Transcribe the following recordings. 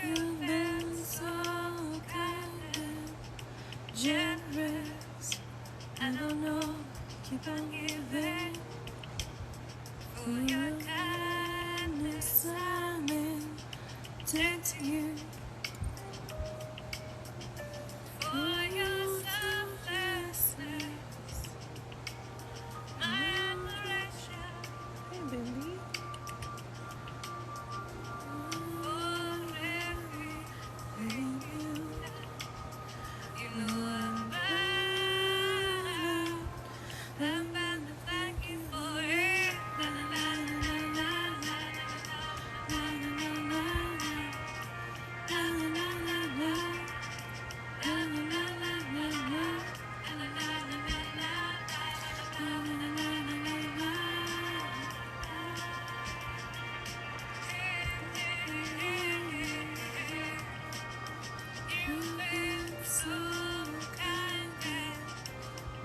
You've been so kind and generous. I don't know, keep on giving. For your kindness, I'm indebted to you. For your selflessness, my admiration. Hey, baby.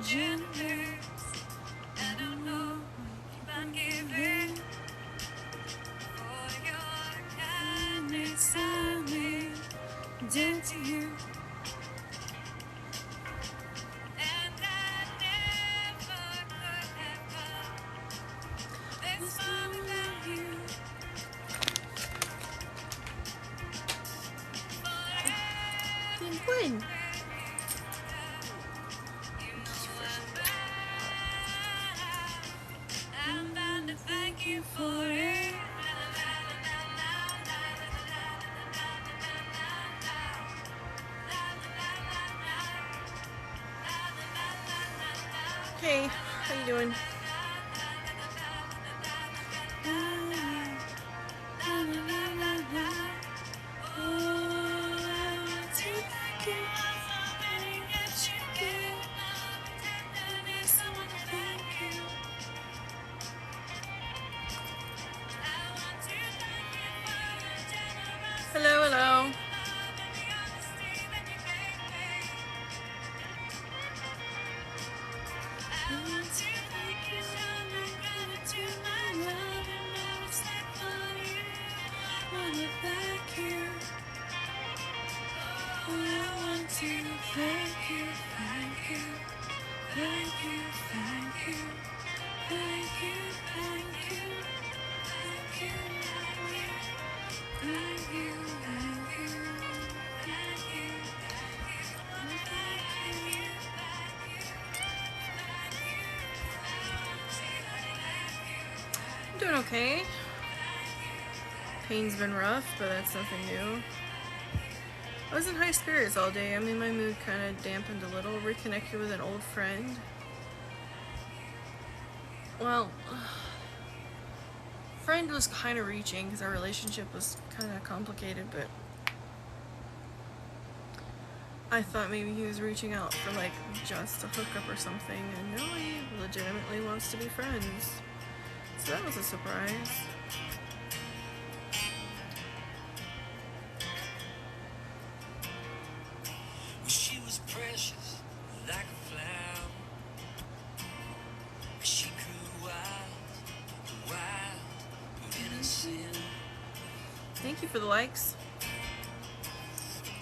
Generous, I don't know, keep on giving. For your kindness, I'm indebted to you. And I never could have come this far without you. Good. I'm bound to thank you for it. Hey, how you doing? Hello, hello. I'm doing okay. Pain's been rough, but that's nothing new. I was in high spirits all day. I mean, my mood kind of dampened a little. Reconnected with an old friend. Well, friend was kind of reaching because our relationship was kind of complicated, but I thought maybe he was reaching out for like just a hookup or something, and no, he legitimately wants to be friends. So that was a surprise. She was precious, like a flower. She grew wild, innocent. Thank you for the likes.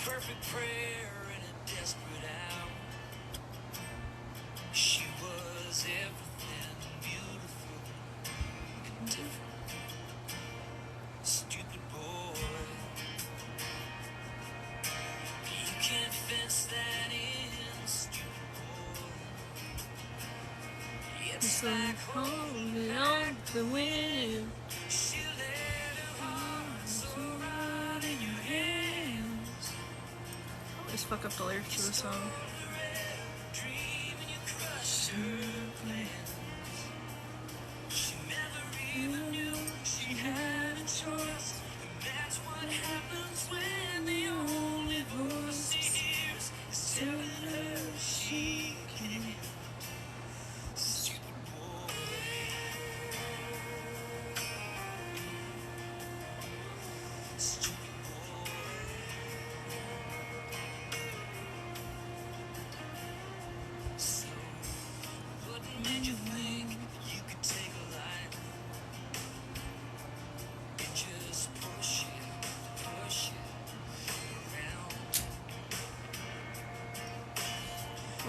Perfect prayer in a desperate hour. She was everything beautiful and different. Stupid boy, you can't fence that in. Stupid boy, it's like holding on to the wind. She let her heart so right in your hands. Just fuck up the lyrics to the song. Dream and you crushed her plans. She never even knew she had a choice. And that's what happens when the only voice she hears is telling her she can't.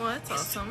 Oh, that's awesome.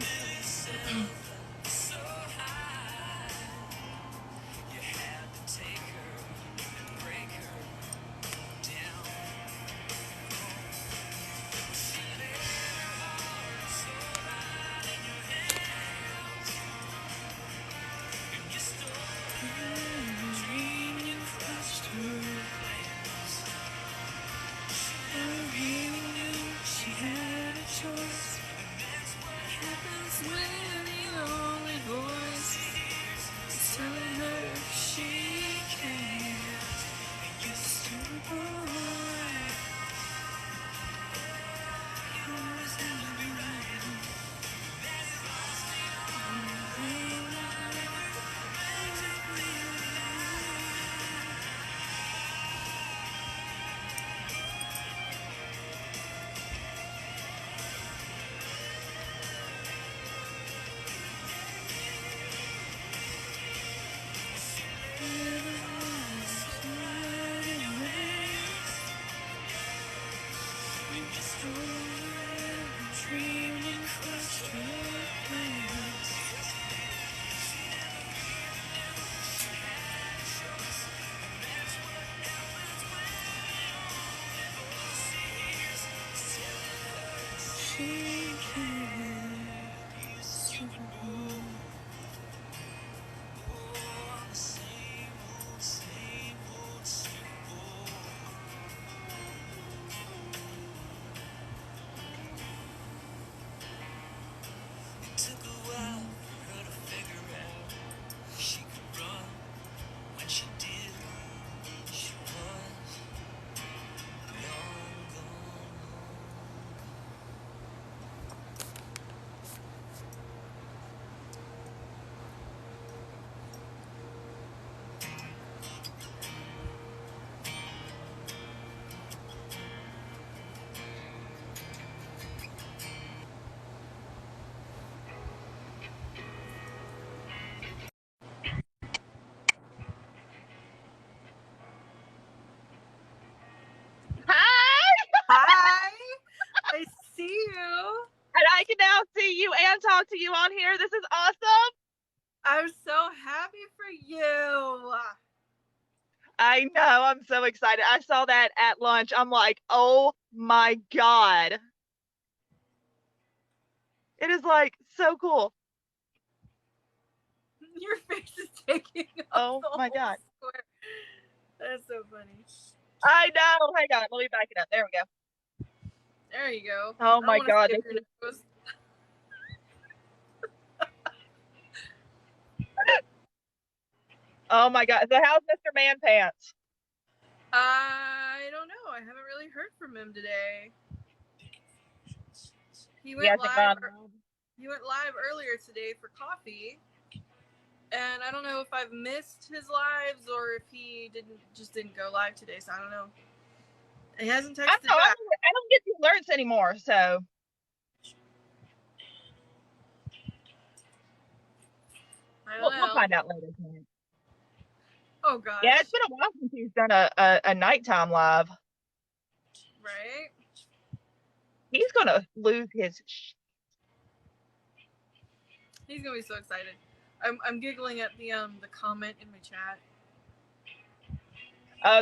Hi! Hi! I see you! And I can now see you and talk to you on here. This is awesome. I'm so happy for you! I know. I'm so excited. I saw that at lunch. I'm like, oh my God. It is like so cool. Your face is taking up Oh the my whole God. square. That's so funny. I know. Hang on. Let me back it up. There we go. There you go. Oh my I don't God. want to skip your nose. Oh my God. So how's Mr. Man Pants? I don't know. I haven't really heard from him today. He He went hasn't live. gone. He went live earlier today for coffee, and I don't know if I've missed his lives or if he didn't go live today. So I don't know. He hasn't texted back. I don't get the alerts anymore. So we'll find out later. Oh gosh. Yeah, it's been a while since he's done a nighttime live. Right? He's gonna lose his. He's gonna be so excited. I'm giggling at the comment in my chat.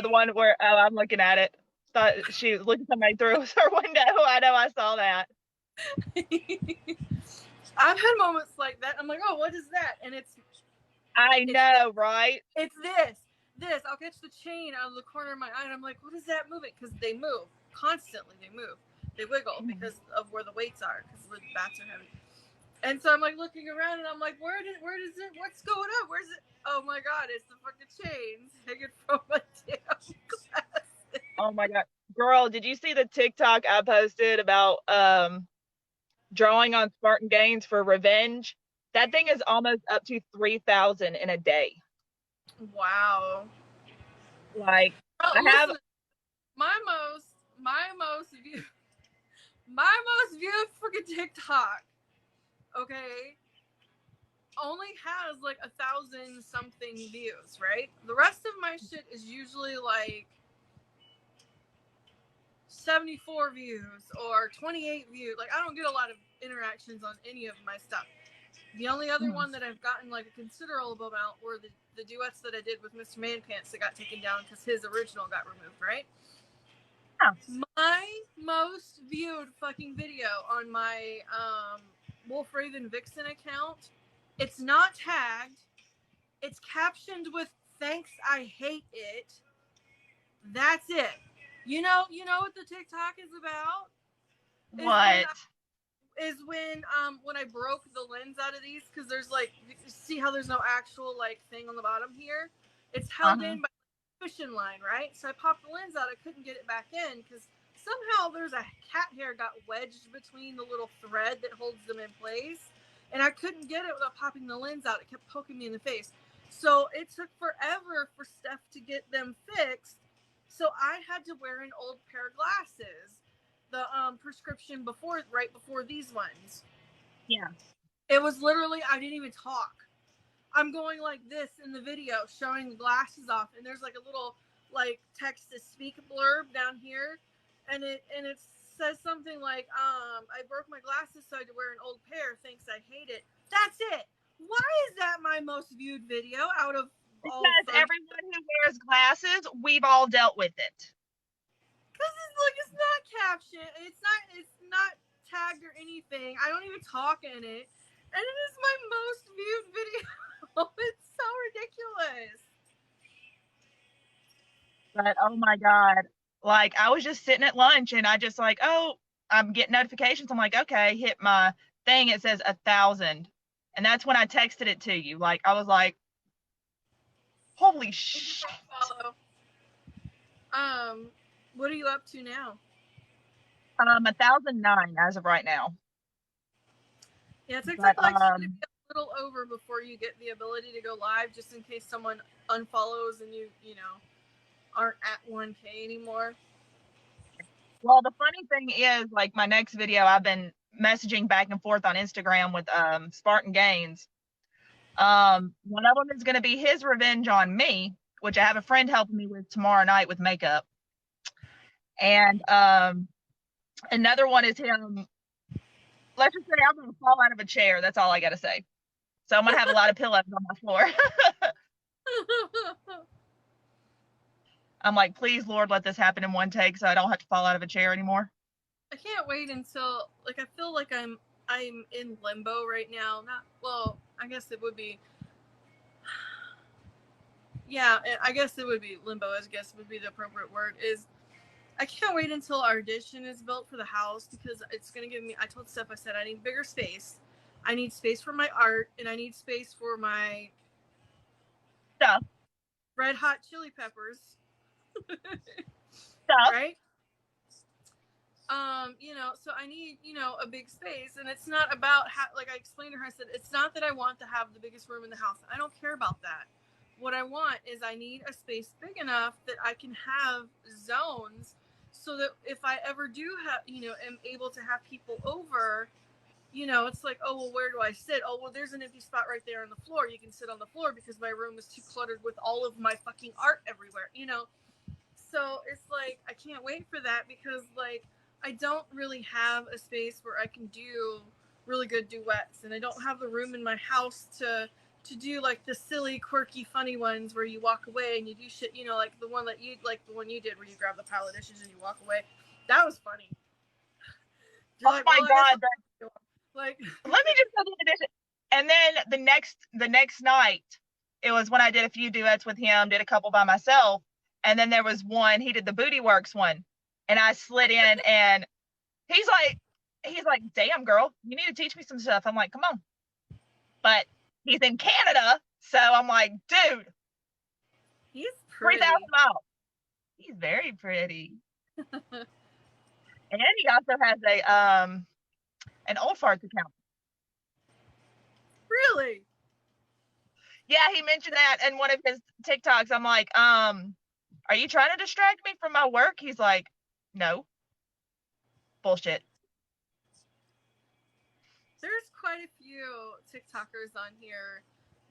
The one where I'm looking at it. Thought she looked at somebody through her window. I know, I saw that. I've had moments like that. I'm like, oh, what is that? And I know, right? It's this. I'll catch the chain out of the corner of my eye, and I'm like, what is that moving? Because they move constantly. They move. They wiggle because of where the weights are. Because the bats are heavy. And so I'm like looking around, and I'm like, where does it? What's going on? Where's it? Oh my God! It's the fucking chains hanging from my damn glass. Oh my God, girl! Did you see the TikTok I posted about drawing on Spartan gains for revenge? That thing is almost up to 3,000 in a day. Wow. Like I have my most viewed freaking TikTok, okay, only has like 1,000 something views, right? The rest of my shit is usually like 74 views or 28 views. Like I don't get a lot of interactions on any of my stuff. The only other one that I've gotten like a considerable amount were the duets that I did with Mr. Manpants that got taken down because his original got removed, right? Yeah. My most viewed fucking video on my Wolf Raven Vixen account, it's not tagged. It's captioned with "Thanks, I hate it." That's it. You know what the TikTok is about? What? Is when I broke the lens out of these, because there's like, see how there's no actual like thing on the bottom here? It's held in by a fishing line, right? So I popped the lens out. I couldn't get it back in because somehow there's a cat hair got wedged between the little thread that holds them in place, and I couldn't get it without popping the lens out. It kept poking me in the face. So it took forever for Steph to get them fixed. So I had to wear an old pair of glasses, the prescription right before these ones. Yeah. It was literally, I didn't even talk. I'm going like this in the video, showing the glasses off, and there's like a little like text to speak blurb down here, and it says something like, I broke my glasses, so I had to wear an old pair. Thanks, I hate it. That's it. Why is that my most viewed video out of all? Because everyone who wears glasses, we've all dealt with it. Because it's not captioned. It's not tagged or anything. I don't even talk in it. And it is my most viewed video. It's so ridiculous. But oh my God. Like I was just sitting at lunch and I just like, oh, I'm getting notifications. I'm like, okay, hit my thing. It says 1,000. And that's when I texted it to you. Like I was like, holy shit. What are you up to now? 1,009 as of right now. Yeah, TikTok likes you to be a little over before you get the ability to go live, just in case someone unfollows and you aren't at 1K anymore. Well, the funny thing is, like my next video, I've been messaging back and forth on Instagram with Spartan Gaines. One of them is going to be his revenge on me, which I have a friend helping me with tomorrow night with makeup. And another one is him. Let's just say I'm going to fall out of a chair. That's all I got to say. So I'm going to have a lot of pillows on my floor. I'm like, please, Lord, let this happen in one take so I don't have to fall out of a chair anymore. I can't wait until, like, I feel like I'm in limbo right now. I guess it would be. Yeah, I guess it would be limbo. I guess would be the appropriate word. I can't wait until our addition is built for the house, because it's going to give me, I told Steph, I said, I need bigger space. I need space for my art, and I need space for my stuff. Red Hot Chili Peppers. Stuff. Right? So I need, a big space, and it's not about like I explained to her, I said, it's not that I want to have the biggest room in the house. I don't care about that. What I want is I need a space big enough that I can have zones, so that if I ever do have, am able to have people over, it's like, oh, well, where do I sit? Oh, well, there's an empty spot right there on the floor. You can sit on the floor because my room is too cluttered with all of my fucking art everywhere, So it's like, I can't wait for that, because like, I don't really have a space where I can do really good duets, and I don't have the room in my house to do like the silly, quirky, funny ones where you walk away and you do shit, like the one you did where you grab the pile of dishes and you walk away. That was funny. You're my God. Like, let me just go do the dishes. And then the next night, it was when I did a few duets with him, did a couple by myself. And then there was one, he did the Booty Works one. And I slid in, and he's like, damn, girl, you need to teach me some stuff. I'm like, come on. But he's in Canada, so I'm like, dude, he's pretty. 3,000 miles. He's very pretty. And he also has an Old Farts account. Really? Yeah, he mentioned that in one of his TikToks. I'm like, are you trying to distract me from my work? He's like, no. Bullshit. There's quite a few TikTokers on here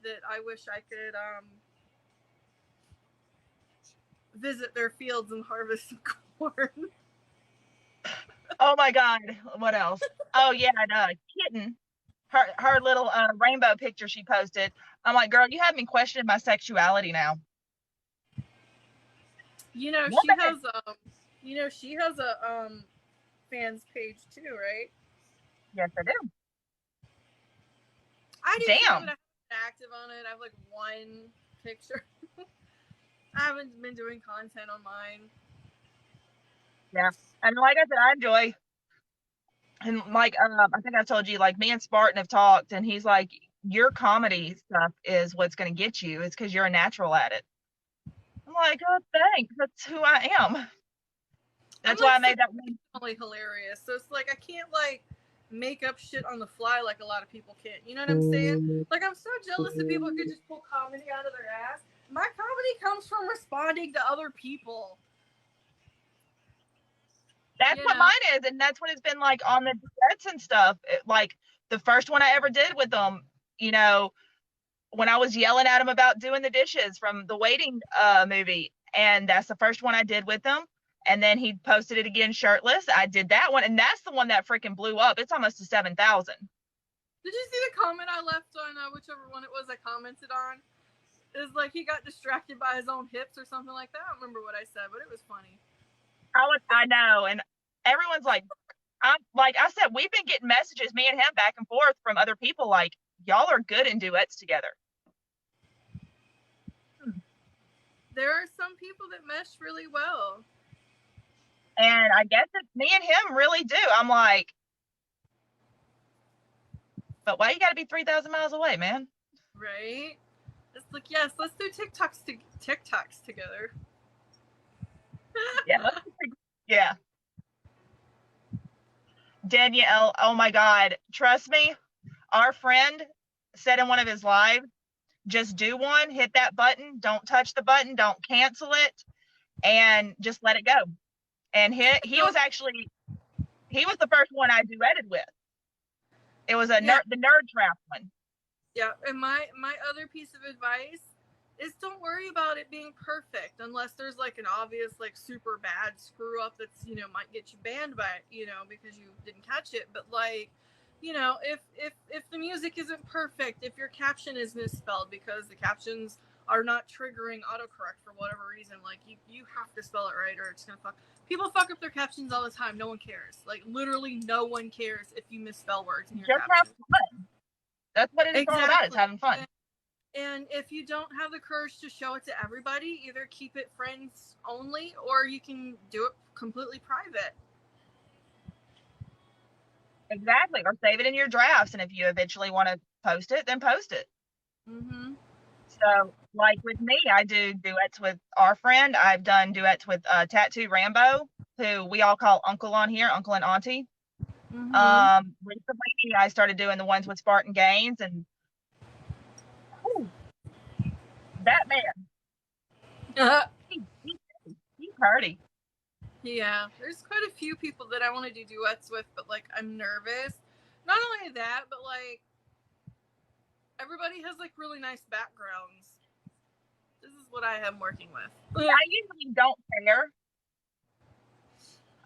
that I wish I could visit their fields and harvest some corn. Oh my God. What else? Oh yeah, and Kitten. Her little rainbow picture she posted. I'm like, girl, you have me questioning my sexuality now. You know, she Woman. has a fans page too, right? Yes, I do. I do too, but Damn. I haven't been active on it. I have like one picture. I haven't been doing content on mine. Yeah. And like I said, I enjoy, and like I think I told you, like me and Spartan have talked, and he's like, your comedy stuff is what's going to get you. It's because you're a natural at it. I'm like, oh, thanks. That's who I am. I'm That's why like I made that one. situationally hilarious, so it's like I can't like make up shit on the fly like a lot of people can. You know what I'm saying? Like I'm so jealous that people could just pull comedy out of their ass. My comedy comes from responding to other people. That's You what know? mine is, and that's what it's been like on the duets and stuff. Like the first one I ever did with them, you know, when I was yelling at him about doing the dishes from the Waiting movie, and that's the first one I did with him. And then he posted it again shirtless. I did that one, and that's the one that freaking blew up. It's almost to 7,000. Did you see the comment I left on whichever one it was I commented on? It's like he got distracted by his own hips or something like that. I don't remember what I said, but it was funny. I know, and everyone's like, I said, we've been getting messages, me and him, back and forth from other people, like y'all are good in duets together. There are some people that mesh really well. And I guess it's me and him really do. I'm like, but why you got to be 3,000 miles away, man? Right? It's like, yes, let's do TikToks together. Yeah. Yeah. Danielle, oh my God. Trust me, our friend said in one of his lives, just do one, hit that button, don't touch the button, don't cancel it, and just let it go. And he was actually, he was the first one I duetted with. It was the nerd trap one. Yeah, and my other piece of advice is don't worry about it being perfect unless there's like an obvious like super bad screw up that's might get you banned by it, because you didn't catch it. But like, if the music isn't perfect, if your caption is misspelled because the captions are not triggering autocorrect for whatever reason, like you have to spell it right or it's gonna fuck. People fuck up their captions all the time. No one cares. Like literally, no one cares if you misspell words in your Just have caption. fun. That's what it's all about. It's having fun. And if you don't have the courage to show it to everybody, either keep it friends only or you can do it completely private. Exactly. Or save it in your drafts. And if you eventually want to post it, then post it. Mm-hmm. So, like with me, I do duets with our friend. I've done duets with Tattoo Rambo, who we all call Uncle on here, Uncle and Auntie. Mm-hmm. Recently, I started doing the ones with Spartan Gaines, and whew, that man, he's hardy. Yeah, there's quite a few people that I want to do duets with, but like I'm nervous. Not only that, but like everybody has like really nice backgrounds. This is what I am working with. I usually don't care.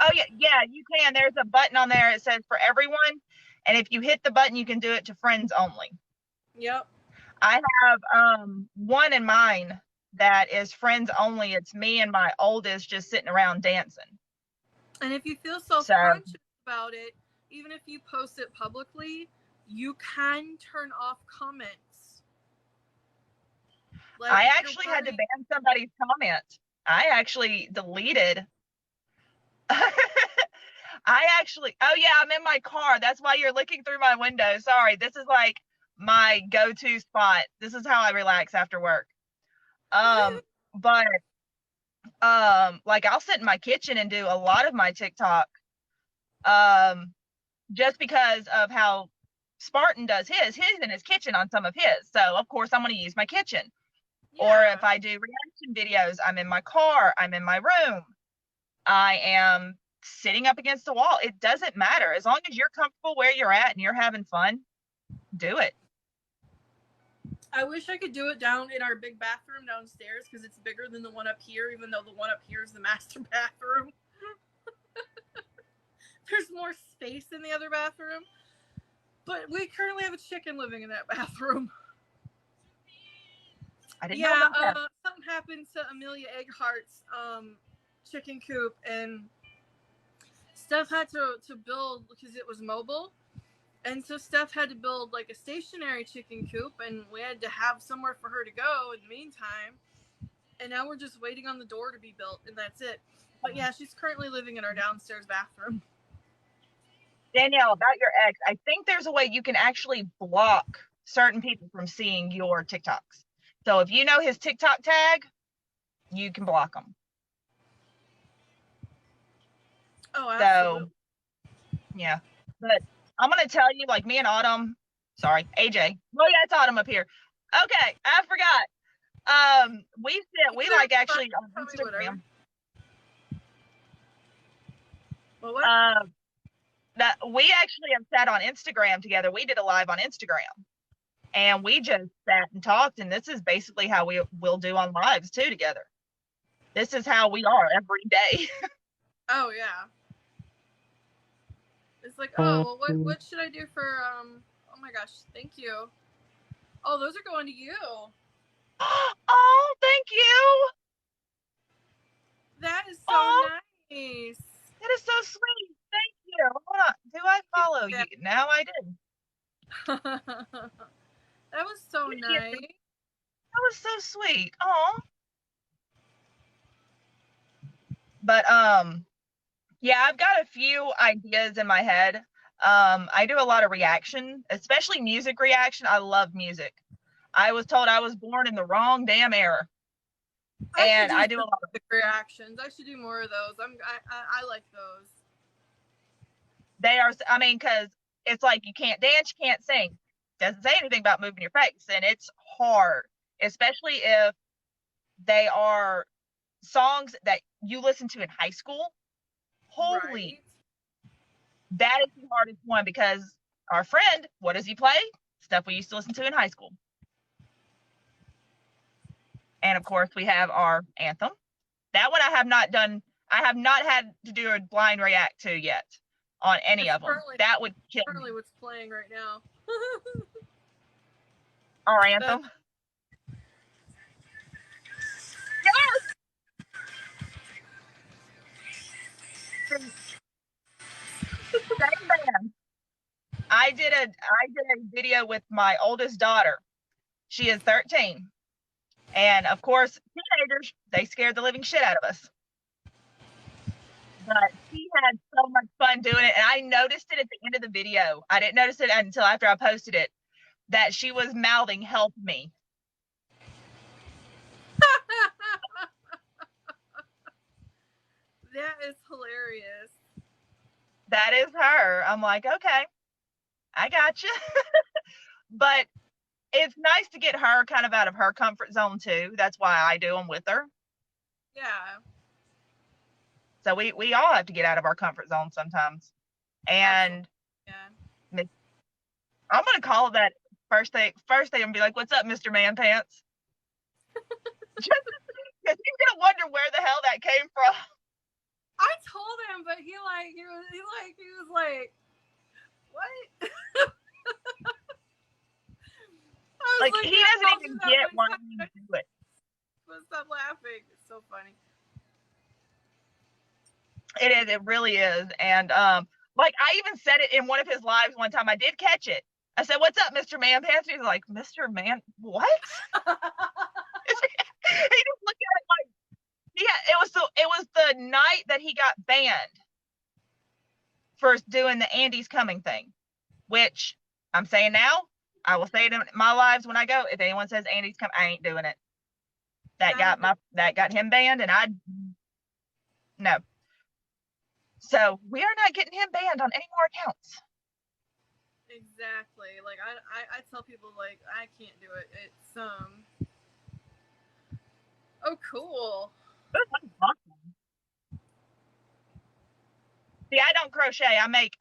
Oh yeah, you can. There's a button on there. It says for everyone, and if you hit the button, you can do it to friends only. Yep. I have one in mine that is friends only. It's me and my oldest just sitting around dancing. And if you feel self-conscious about it, even if you post it publicly, you can turn off comments. Like, I actually had to ban somebody's comment. I actually deleted. Oh yeah, I'm in my car. That's why you're looking through my window. Sorry. This is like my go-to spot. This is how I relax after work. But like I'll sit in my kitchen and do a lot of my TikTok. Just because of how Spartan does his in his kitchen on some of his. So of course I'm going to use my kitchen. Yeah. Or if I do reaction videos, I'm in my car, I'm in my room, I am sitting up against the wall. It doesn't matter. As long as you're comfortable where you're at and you're having fun, do it. I wish I could do it down in our big bathroom downstairs because it's bigger than the one up here, even though the one up here is the master bathroom. there's more space in the other bathroom. But we currently have a chicken living in that bathroom. I didn't know about that. Something happened to Amelia Egghart's chicken coop, and Steph had to build, because it was mobile, and so Steph had to build like a stationary chicken coop, and we had to have somewhere for her to go in the meantime. And now we're just waiting on the door to be built, and that's it. But yeah, she's currently living in our downstairs bathroom. Danielle, about your ex, I think there's a way you can actually block certain people from seeing your TikToks. So if you know his TikTok tag, you can block them. Oh, absolutely. So, yeah. But I'm going to tell you, like me and Autumn, sorry, AJ. Oh, yeah, it's Autumn up here. Okay, I forgot. We like actually on Instagram. Well, what? That we actually have sat on Instagram together. We did a live on Instagram, and we just sat and talked. And this is basically how we will do on lives too together. This is how we are every day. Oh yeah. It's like, oh, well, what should I do for oh my gosh, thank you. Oh, those are going to you. Oh, thank you. That is so nice. That is so sweet. Thank you. Hold on. Do I follow you? Now I did. That was so nice. That was so sweet. Oh. But yeah, I've got a few ideas in my head. I do a lot of reaction, especially music reaction. I love music. I was told I was born in the wrong damn era. And I do a lot of reactions. I should do more of those. I like those. They are, I mean, because it's like you can't dance, you can't sing. Doesn't say anything about moving your face, and it's hard, especially if they are songs that you listen to in high school. Holy, right. That is the hardest one, because our friend, what does he play? Stuff we used to listen to in high school. And of course, we have our anthem. That one I have not done. I have not had to do a blind react to yet on any of them. That would kill me. Currently what's playing right now. Our anthem. Yes! Same band. I did a video with my oldest daughter. She is 13. And of course, teenagers, they scared the living shit out of us. But she had so much fun doing it. And I noticed it at the end of the video. I didn't notice it until after I posted it, that she was mouthing, "Help me." That is hilarious. That is her. I'm like, okay, I got you. But it's nice to get her kind of out of her comfort zone too. That's why I do them with her. Yeah. So we all have to get out of our comfort zone sometimes. And yeah. I'm gonna call that first thing and be like, "What's up, Mr. Man Pants?" Just because he's gonna wonder where the hell that came from. I told him, but he was like, what? Like he doesn't even get why you do it. But stop laughing. It's so funny. It is. It really is. And like I even said it in one of his lives one time. I did catch it. I said, "What's up, Mr. Man Pants?" He's like, "Mr. Man, what?" He just looked at it like, yeah. It was the night that he got banned for doing the Andy's Coming thing, which I'm saying now. I will say it in my lives when I go. If anyone says Andy's Coming, I ain't doing it. That got him banned, and no. So we are not getting him banned on any more accounts. Exactly. Like I tell people, like, I can't do it. It's oh, cool. That's awesome. See, I don't crochet. I make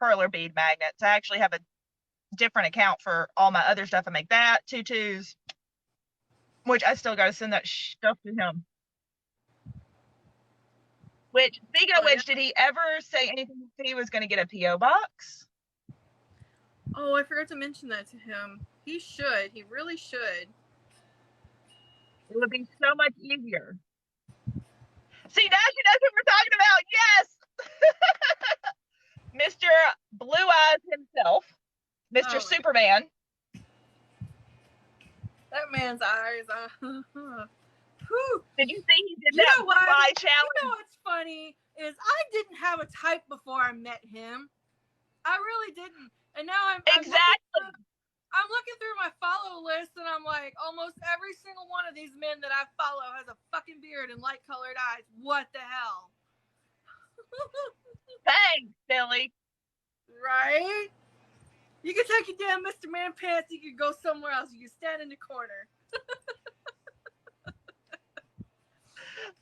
perler bead magnets. I actually have a different account for all my other stuff. I make that, tutus, which I still got to send that stuff to him. Which, speaking of Oh, yeah. which, did he ever say anything if he was going to get a P.O. box? Oh, I forgot to mention that to him. He should. He really should. It would be so much easier. See, now she knows who we're talking about. Yes! Mr. Blue Eyes himself. Mr. Oh, Superman. that man's eyes. Whew. Did you see he did You that know blue what? eye You challenge? know what's funny is I didn't have a type before I met him. I really didn't. And now I'm Exactly. I'm looking through my follow list and I'm like, almost every single one of these men that I follow has a fucking beard and light colored eyes. What the hell? Thanks, Billy. Right? You can take your damn Mr. Man pants, you can go somewhere else. You can stand in the corner.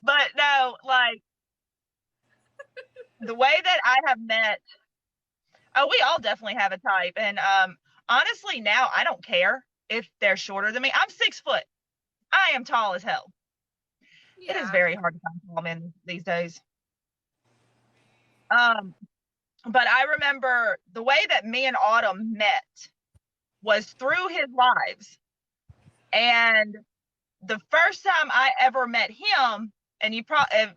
But no, like, the way that I have met, oh, we all definitely have a type. And honestly, now I don't care if they're shorter than me. I'm 6 foot. I am tall as hell. Yeah. It is very hard to find tall men these days. But I remember the way that me and Autumn met was through his lives. And the first time I ever met him, and if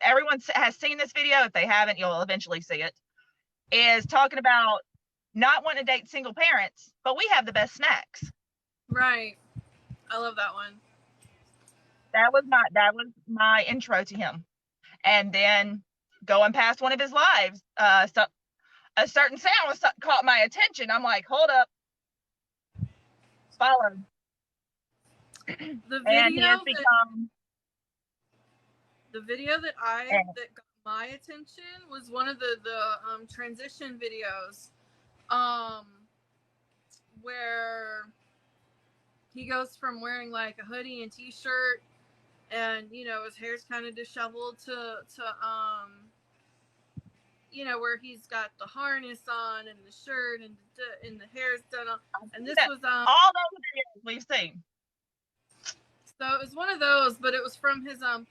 everyone has seen this video, if they haven't, you'll eventually see it, is talking about not wanting to date single parents, but we have the best snacks. Right. I love that one. That was my intro to him. And then going past one of his lives, so a certain sound caught my attention. I'm like, hold up, follow. The And he has become. The video that got my attention was one of the transition videos, where he goes from wearing like a hoodie and t-shirt, and you know his hair's kind of disheveled to you know, where he's got the harness on and the shirt and the hair's done on. And this was all those videos we've seen. So it was one of those, but it was from his .3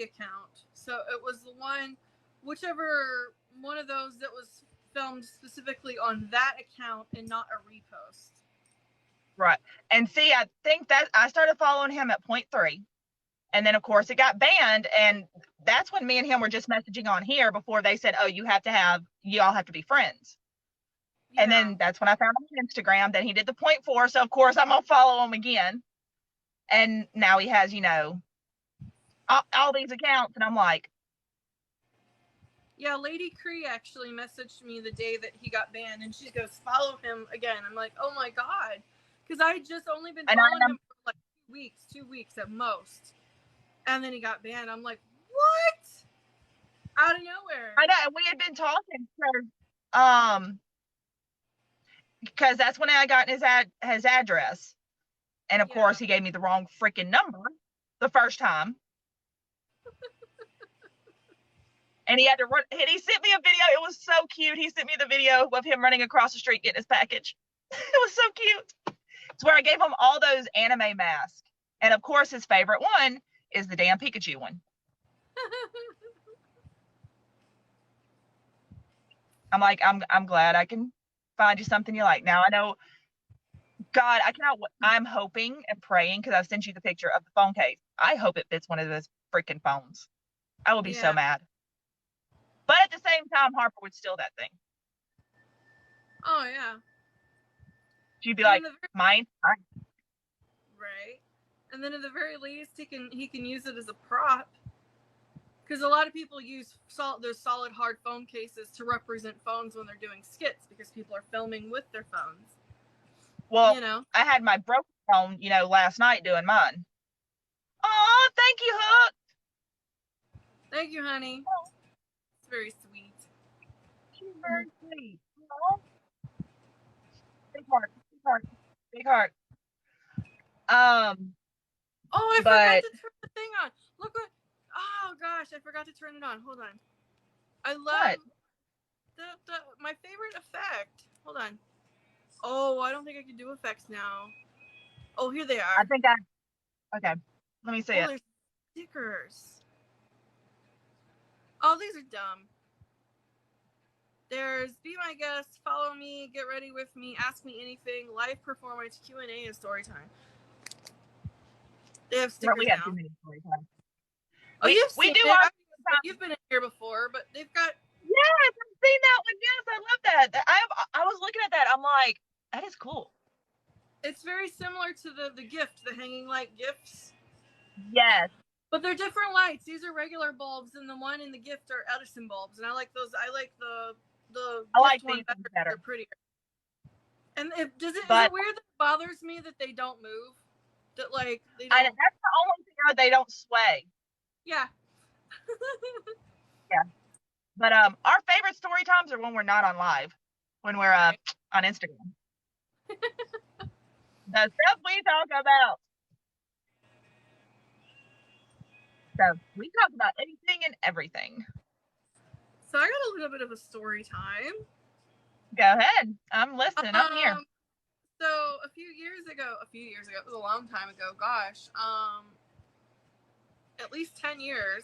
account. So it was the one, whichever one of those that was filmed specifically on that account and not a repost. Right. And see, I think that I started following him at .3. And then of course it got banned, and that's when me and him were just messaging on here before they said, oh, you all have to be friends. Yeah. And then that's when I found him on Instagram. Then he did the .4, so of course I'm gonna follow him again. And now he has, you know, all these accounts, and I'm like, yeah, Lady Cree actually messaged me the day that he got banned, and she goes, follow him again. I'm like, oh my god, because I had just only been following him for like 2 weeks at most. And then he got banned. I'm like, what? Out of nowhere. I know. And we had been talking because that's when I got his address. And of course he gave me the wrong freaking number the first time. And he had to run, and he sent me a video. It was so cute. He sent me the video of him running across the street getting his package. It was so cute. It's where I gave him all those anime masks. And of course his favorite one is the damn Pikachu one. I'm like, I'm glad I can find you something you like. Now I know, God, I'm hoping and praying, because I've sent you the picture of the phone case. I hope it fits one of those freaking phones. I will be so mad. But at the same time, Harper would steal that thing. Oh yeah. She'd be like, mine. Right. And then at the very least, he can use it as a prop, because a lot of people use those solid hard phone cases to represent phones when they're doing skits, because people are filming with their phones. Well, you know, I had my broken phone, you know, last night doing mine. Oh, thank you, Hook. Thank you, honey. It's very sweet. She's very sweet. Big heart, big heart, big heart. Oh, I forgot to turn the thing on. Look what. Oh gosh, I forgot to turn it on. Hold on. I love my favorite effect. Hold on. Oh, I don't think I can do effects now. Oh, here they are. Okay. Let me see it. There's stickers. Oh, these are dumb. There's be my guest, follow me, get ready with me, ask me anything, live performance, Q&A, and story time. They have stickers We have now. too many story time. Oh, we do our you've been in here before, but they've got. Yes, I've seen that one. Yes, I love that. I was looking at that. I'm like, that is cool. It's very similar to the gift, the hanging light gifts. Yes. But they're different lights. These are regular bulbs, and the one in the gift are Edison bulbs. And I like those. I like the gift one better. They're prettier. And is it weird that it bothers me that they don't move? That like they don't. That's the only thing they don't sway. Yeah. Yeah. But our favorite story times are when we're not on live, when we're on Instagram. The stuff we talk about. So we talk about anything and everything. So I got a little bit of a story time. Go ahead. I'm listening. I'm here. So a few years ago, it was a long time ago, gosh, at least 10 years,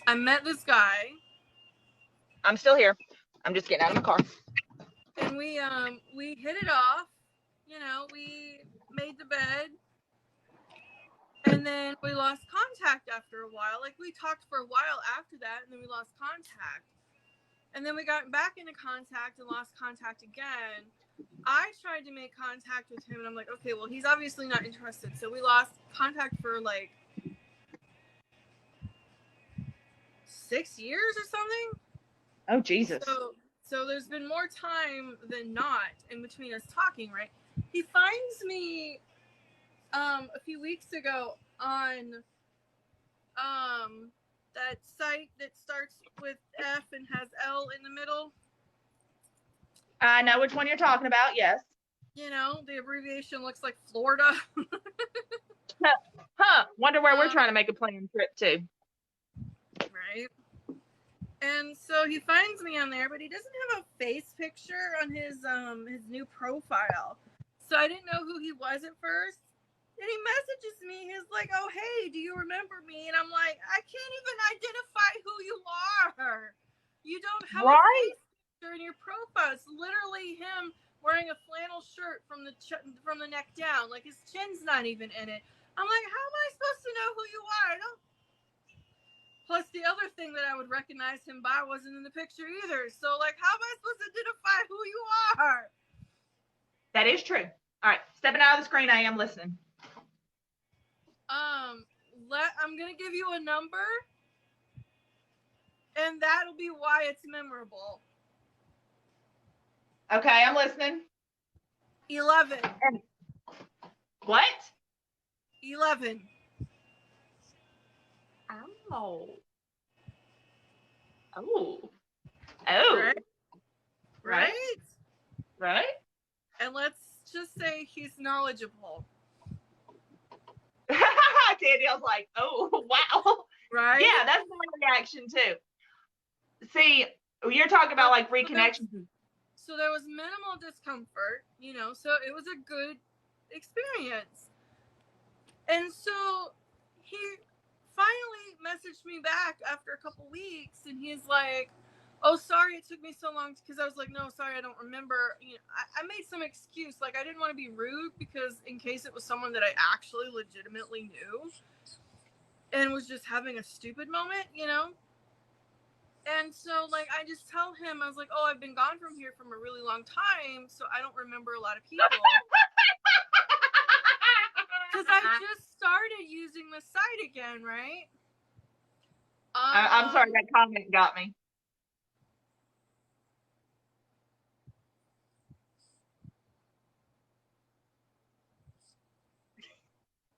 I met this guy. I'm still here. I'm just getting out of my car. And we hit it off, you know, we made the bed. And then we lost contact after a while. Like, we talked for a while after that, and then we lost contact. And then we got back into contact and lost contact again. I tried to make contact with him, and I'm like, okay, well, he's obviously not interested. So we lost contact for, like, 6 years or something. Oh, Jesus. So there's been more time than not in between us talking, right? He finds me a few weeks ago on that site that starts with F and has L in the middle. I know which one you're talking about, yes. You know, the abbreviation looks like Florida. Wonder where we're trying to make a planned trip to. Right. And so he finds me on there, but he doesn't have a face picture on his new profile. So I didn't know who he was at first. And he messages me. He's like, oh, hey, do you remember me? And I'm like, I can't even identify who you are. You don't have a face picture in your profile. It's literally him wearing a flannel shirt from the neck down. Like, his chin's not even in it. I'm like, how am I supposed to know who you are? I don't. Plus, the other thing that I would recognize him by wasn't in the picture either. So, like, how am I supposed to identify who you are? That is true. All right, stepping out of the screen, I am listening. I'm going to give you a number, and that'll be why it's memorable. Okay, I'm listening. 11. What? 11. Oh. Oh. Oh. Right? Right? And let's just say he's knowledgeable. Danielle's like, oh, wow. Right? Yeah, that's my reaction too. See, you're talking about like reconnections. So there was minimal discomfort, you know, so it was a good experience. And so he finally messaged me back after a couple weeks, and he's like, oh, sorry it took me so long, because I was like, no, sorry, I don't remember. You know, I made some excuse, like I didn't want to be rude, because in case it was someone that I actually legitimately knew and was just having a stupid moment, you know. And so, like, I just tell him, I was like, oh, I've been gone from here from a really long time, so I don't remember a lot of people. Because I just started using the site again, right? I'm sorry, that comment got me.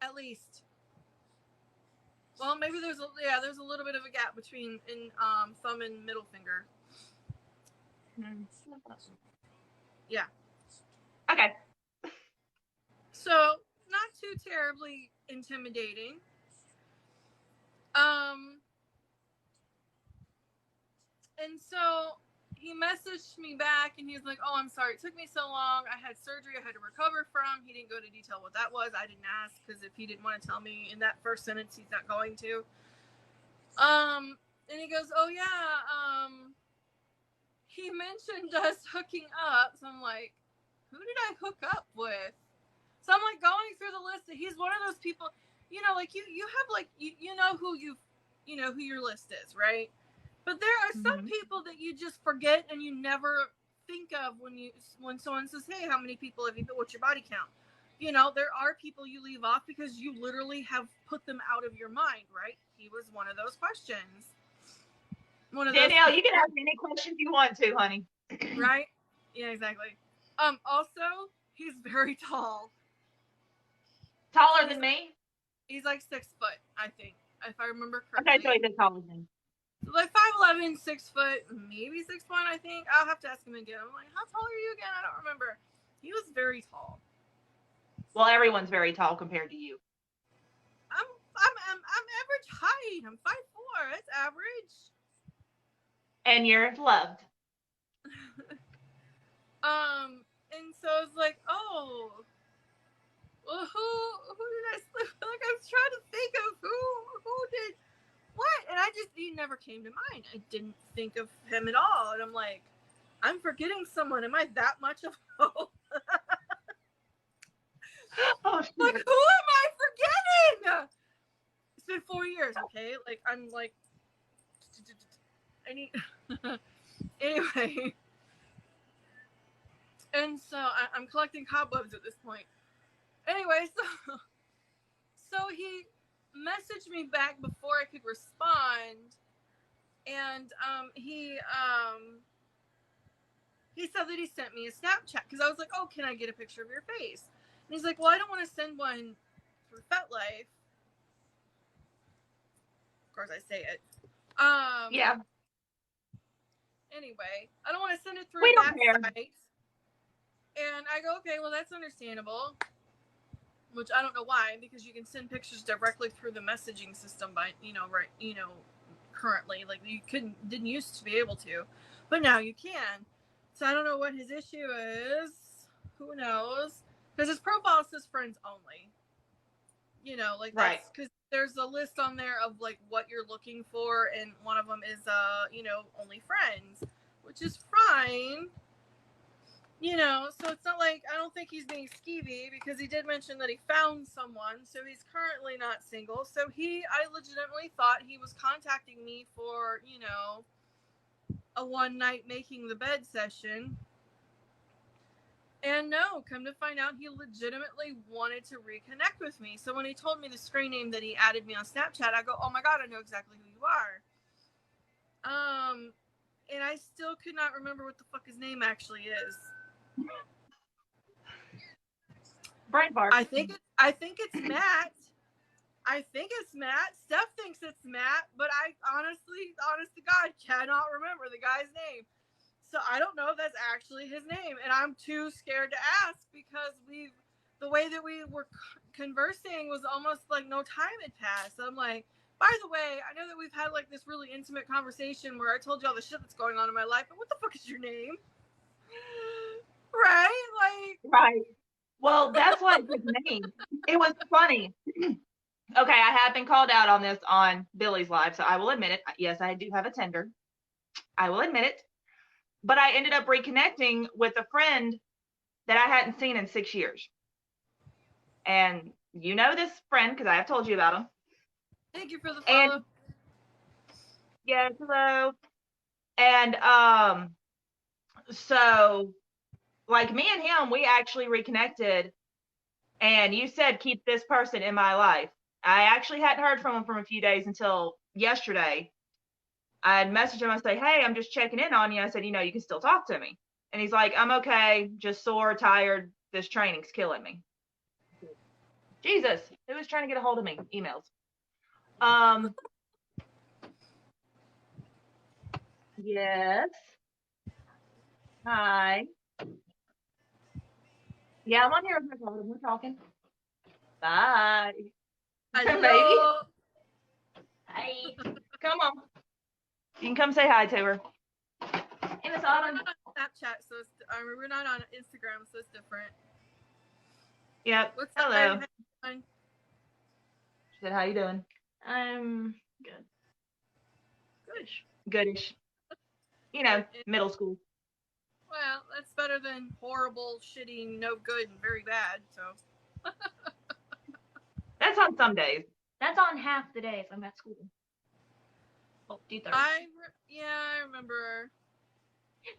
At least. Well, maybe there's a little bit of a gap between thumb and middle finger. Yeah. Okay. So, not too terribly intimidating. And so he messaged me back, and he was like, oh, I'm sorry, it took me so long. I had surgery I had to recover from. He didn't go into detail what that was. I didn't ask, because if he didn't want to tell me in that first sentence, he's not going to. And he goes, oh yeah, he mentioned us hooking up. So I'm like, who did I hook up with? So I'm like going through the list. He's one of those people, you know, like you have like you know who you know who your list is, right? But there are some people that you just forget and you never think of when someone says, hey, how many people have you put? What's your body count? You know, there are people you leave off because you literally have put them out of your mind, right? He was one of those questions. Danielle, you can ask me any questions you want to, honey. Right? Yeah, exactly. Also, he's very tall. Taller than me? He's like 6 foot, I think, if I remember correctly. Okay, so he's taller than me. Like 5'11", 6 foot, maybe 6'1", I think. I'll have to ask him again. I'm like, how tall are you again? I don't remember. He was very tall. Well, everyone's very tall compared to you. I'm average height. I'm 5'4". That's average. And you're loved. And so it's like, oh, well, who did I sleep? Like I was trying to think of who did what, and he never came to mind. I didn't think of him at all, and I'm like, I'm forgetting someone. Am I that much of hope? Oh, like, who am I forgetting? It's been 4 years, okay? Like, I'm like, I need. Anyway. And so I'm collecting cobwebs at this point. Anyway, so he messaged me back before I could respond, and he said that he sent me a Snapchat because I was like, oh, can I get a picture of your face? And he's like, well, I don't want to send one through FetLife. Of course, I say it. Yeah. Anyway, I don't want to send it through that site. And I go, okay, well, that's understandable. Which I don't know why, because you can send pictures directly through the messaging system by, currently. Like you didn't used to be able to, but now you can. So I don't know what his issue is. Who knows? Because his profile says friends only. You know, like that's because there's a list on there of like what you're looking for, and one of them is only friends, which is fine. You know, so it's not like, I don't think he's being skeevy because he did mention that he found someone, so he's currently not single. So I legitimately thought he was contacting me for, a one night making the bed session. And no, come to find out, he legitimately wanted to reconnect with me. So when he told me the screen name that he added me on Snapchat, I go, oh my God, I know exactly who you are. And I still could not remember what the fuck his name actually is. Brain fart. I think it's Matt. I think it's Matt. Steph thinks it's Matt, but I honest to God, cannot remember the guy's name. So I don't know if that's actually his name, and I'm too scared to ask because the way that we were conversing was almost like no time had passed. So I'm like, by the way, I know that we've had like this really intimate conversation where I told you all the shit that's going on in my life, but what the fuck is your name? Right? Like, right. Well, that's what his name. It was funny. Okay, I have been called out on this on Billy's live, so I will admit it. Yes, I do have a Tinder. I will admit it. But I ended up reconnecting with a friend that I hadn't seen in 6 years. And you know this friend because I have told you about him. Thank you for the follow. And, yes, hello. And so like me and him, we actually reconnected, and you said keep this person in my life. I actually hadn't heard from him for a few days until yesterday. I'd messaged him. I say, hey, I'm just checking in on you. I said, you can still talk to me. And he's like, I'm okay, just sore, tired. This training's killing me. Jesus, who was trying to get a hold of me? Emails. Yes. Hi. Yeah, I'm on here with my phone. We're talking. Bye. Hello. Baby. Hi. Come on. You can come say hi to her. Hey, Miss Autumn. We're not on Snapchat, so we're not on Instagram, so it's different. Yep. What's hello. Up, baby? She said, how you doing? I'm good. Goodish. You know, middle school. Well, that's better than horrible, shitty, no good, and very bad. So. That's on some days. That's on half the days I'm at school. Well, 2/3. I remember.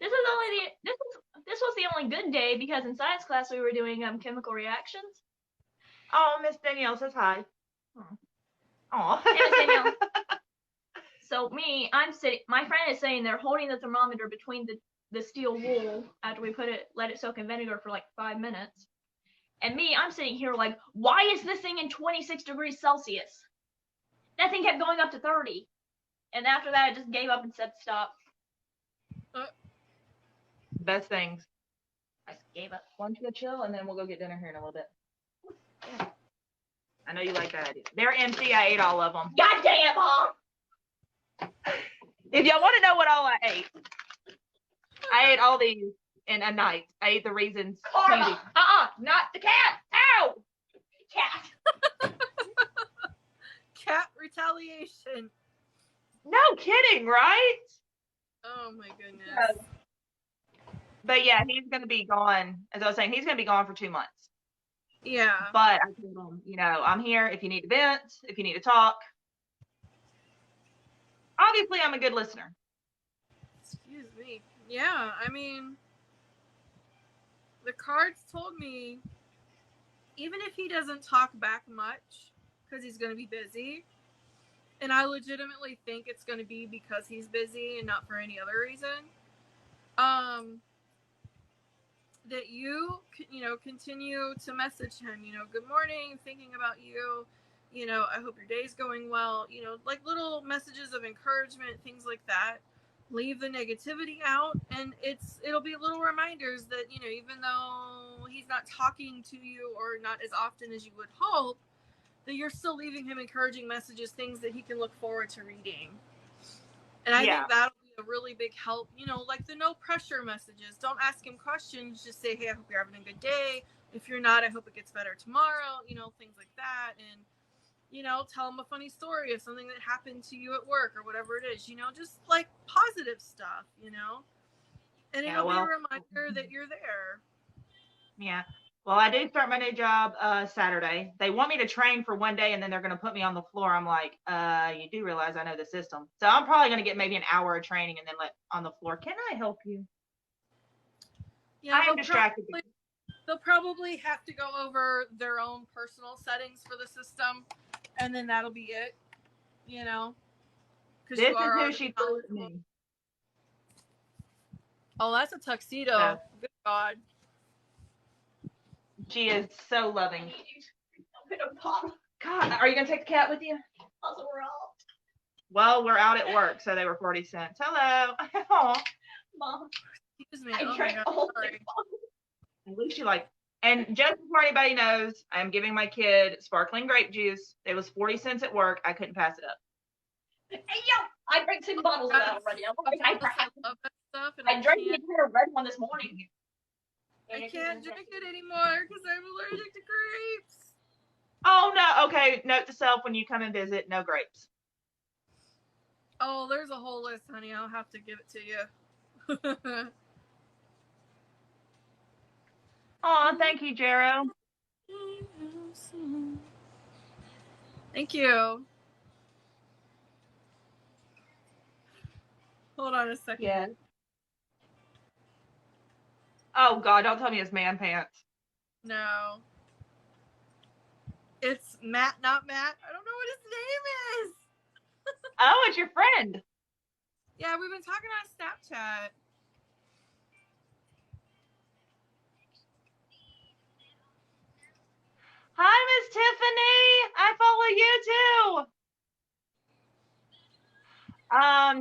This was the only good day because in science class we were doing chemical reactions. Oh, Miss Danielle says hi. Oh. Hey, Miss Danielle. So I'm sitting. My friend is sitting there holding the thermometer between the steel wool after we let it soak in vinegar for like 5 minutes. And I'm sitting here like, why is this thing in 26 degrees Celsius? That thing kept going up to 30. And after that, I just gave up and said stop. Best things. I just gave up. Why don't you go chill, and then we'll go get dinner here in a little bit. Yeah. I know you like that idea. They're empty. I ate all of them. God damn, Mom! If y'all want to know what all I ate all these in a night. I ate the Reasons candy. Not the cat! Ow! Cat! Cat retaliation. No kidding, right? Oh my goodness. Yeah. But yeah, he's going to be gone. As I was saying, he's going to be gone for 2 months. Yeah. But I told him, I'm here if you need to vent, if you need to talk. Obviously, I'm a good listener. Excuse me. Yeah, I mean, the cards told me, even if he doesn't talk back much, because he's going to be busy, and I legitimately think it's going to be because he's busy and not for any other reason, that you continue to message him, good morning, thinking about you, I hope your day's going well, like little messages of encouragement, things like that. Leave the negativity out, and it'll be little reminders that, even though he's not talking to you or not as often as you would hope, that you're still leaving him encouraging messages, things that he can look forward to reading. And I think that'll be a really big help, like the no pressure messages. Don't ask him questions, just say, hey, I hope you're having a good day. If you're not, I hope it gets better tomorrow, things like that. And tell him a funny story of something that happened to you at work or whatever it is, just like positive stuff, and it'll be a reminder that you're there. Yeah. Well, I do start my new job Saturday. They want me to train for 1 day and then they're going to put me on the floor. I'm like, you do realize I know the system. So I'm probably going to get maybe an hour of training and then let on the floor. Can I help you? Yeah, I am distracted. They'll probably have to go over their own personal settings for the system. And then that'll be it, This is who she told me. Oh, that's a tuxedo. Yeah. Good God. She is so loving. God, are you going to take the cat with you? Also, we're out. Well, we're out at work, so they were 40 cents. Hello. Mom. Excuse me. I drank the whole thing. At least you like. And just before anybody knows, I'm giving my kid sparkling grape juice. It was 40 cents at work. I couldn't pass it up. Hey, yo! I drank 6 bottles of that already. I love that stuff. And I drank the entire red one this morning. I can't drink it anymore because I'm allergic to grapes. Oh, no. Okay. Note to self, when you come and visit, no grapes. Oh, there's a whole list, honey. I'll have to give it to you. Aw, thank you, Jero. Thank you. Hold on a second. Yeah. Oh, God, don't tell me it's man pants. No. It's Matt, not Matt. I don't know what his name is. Oh, it's your friend. Yeah, we've been talking on Snapchat. Hi, Miss Tiffany. I follow you too.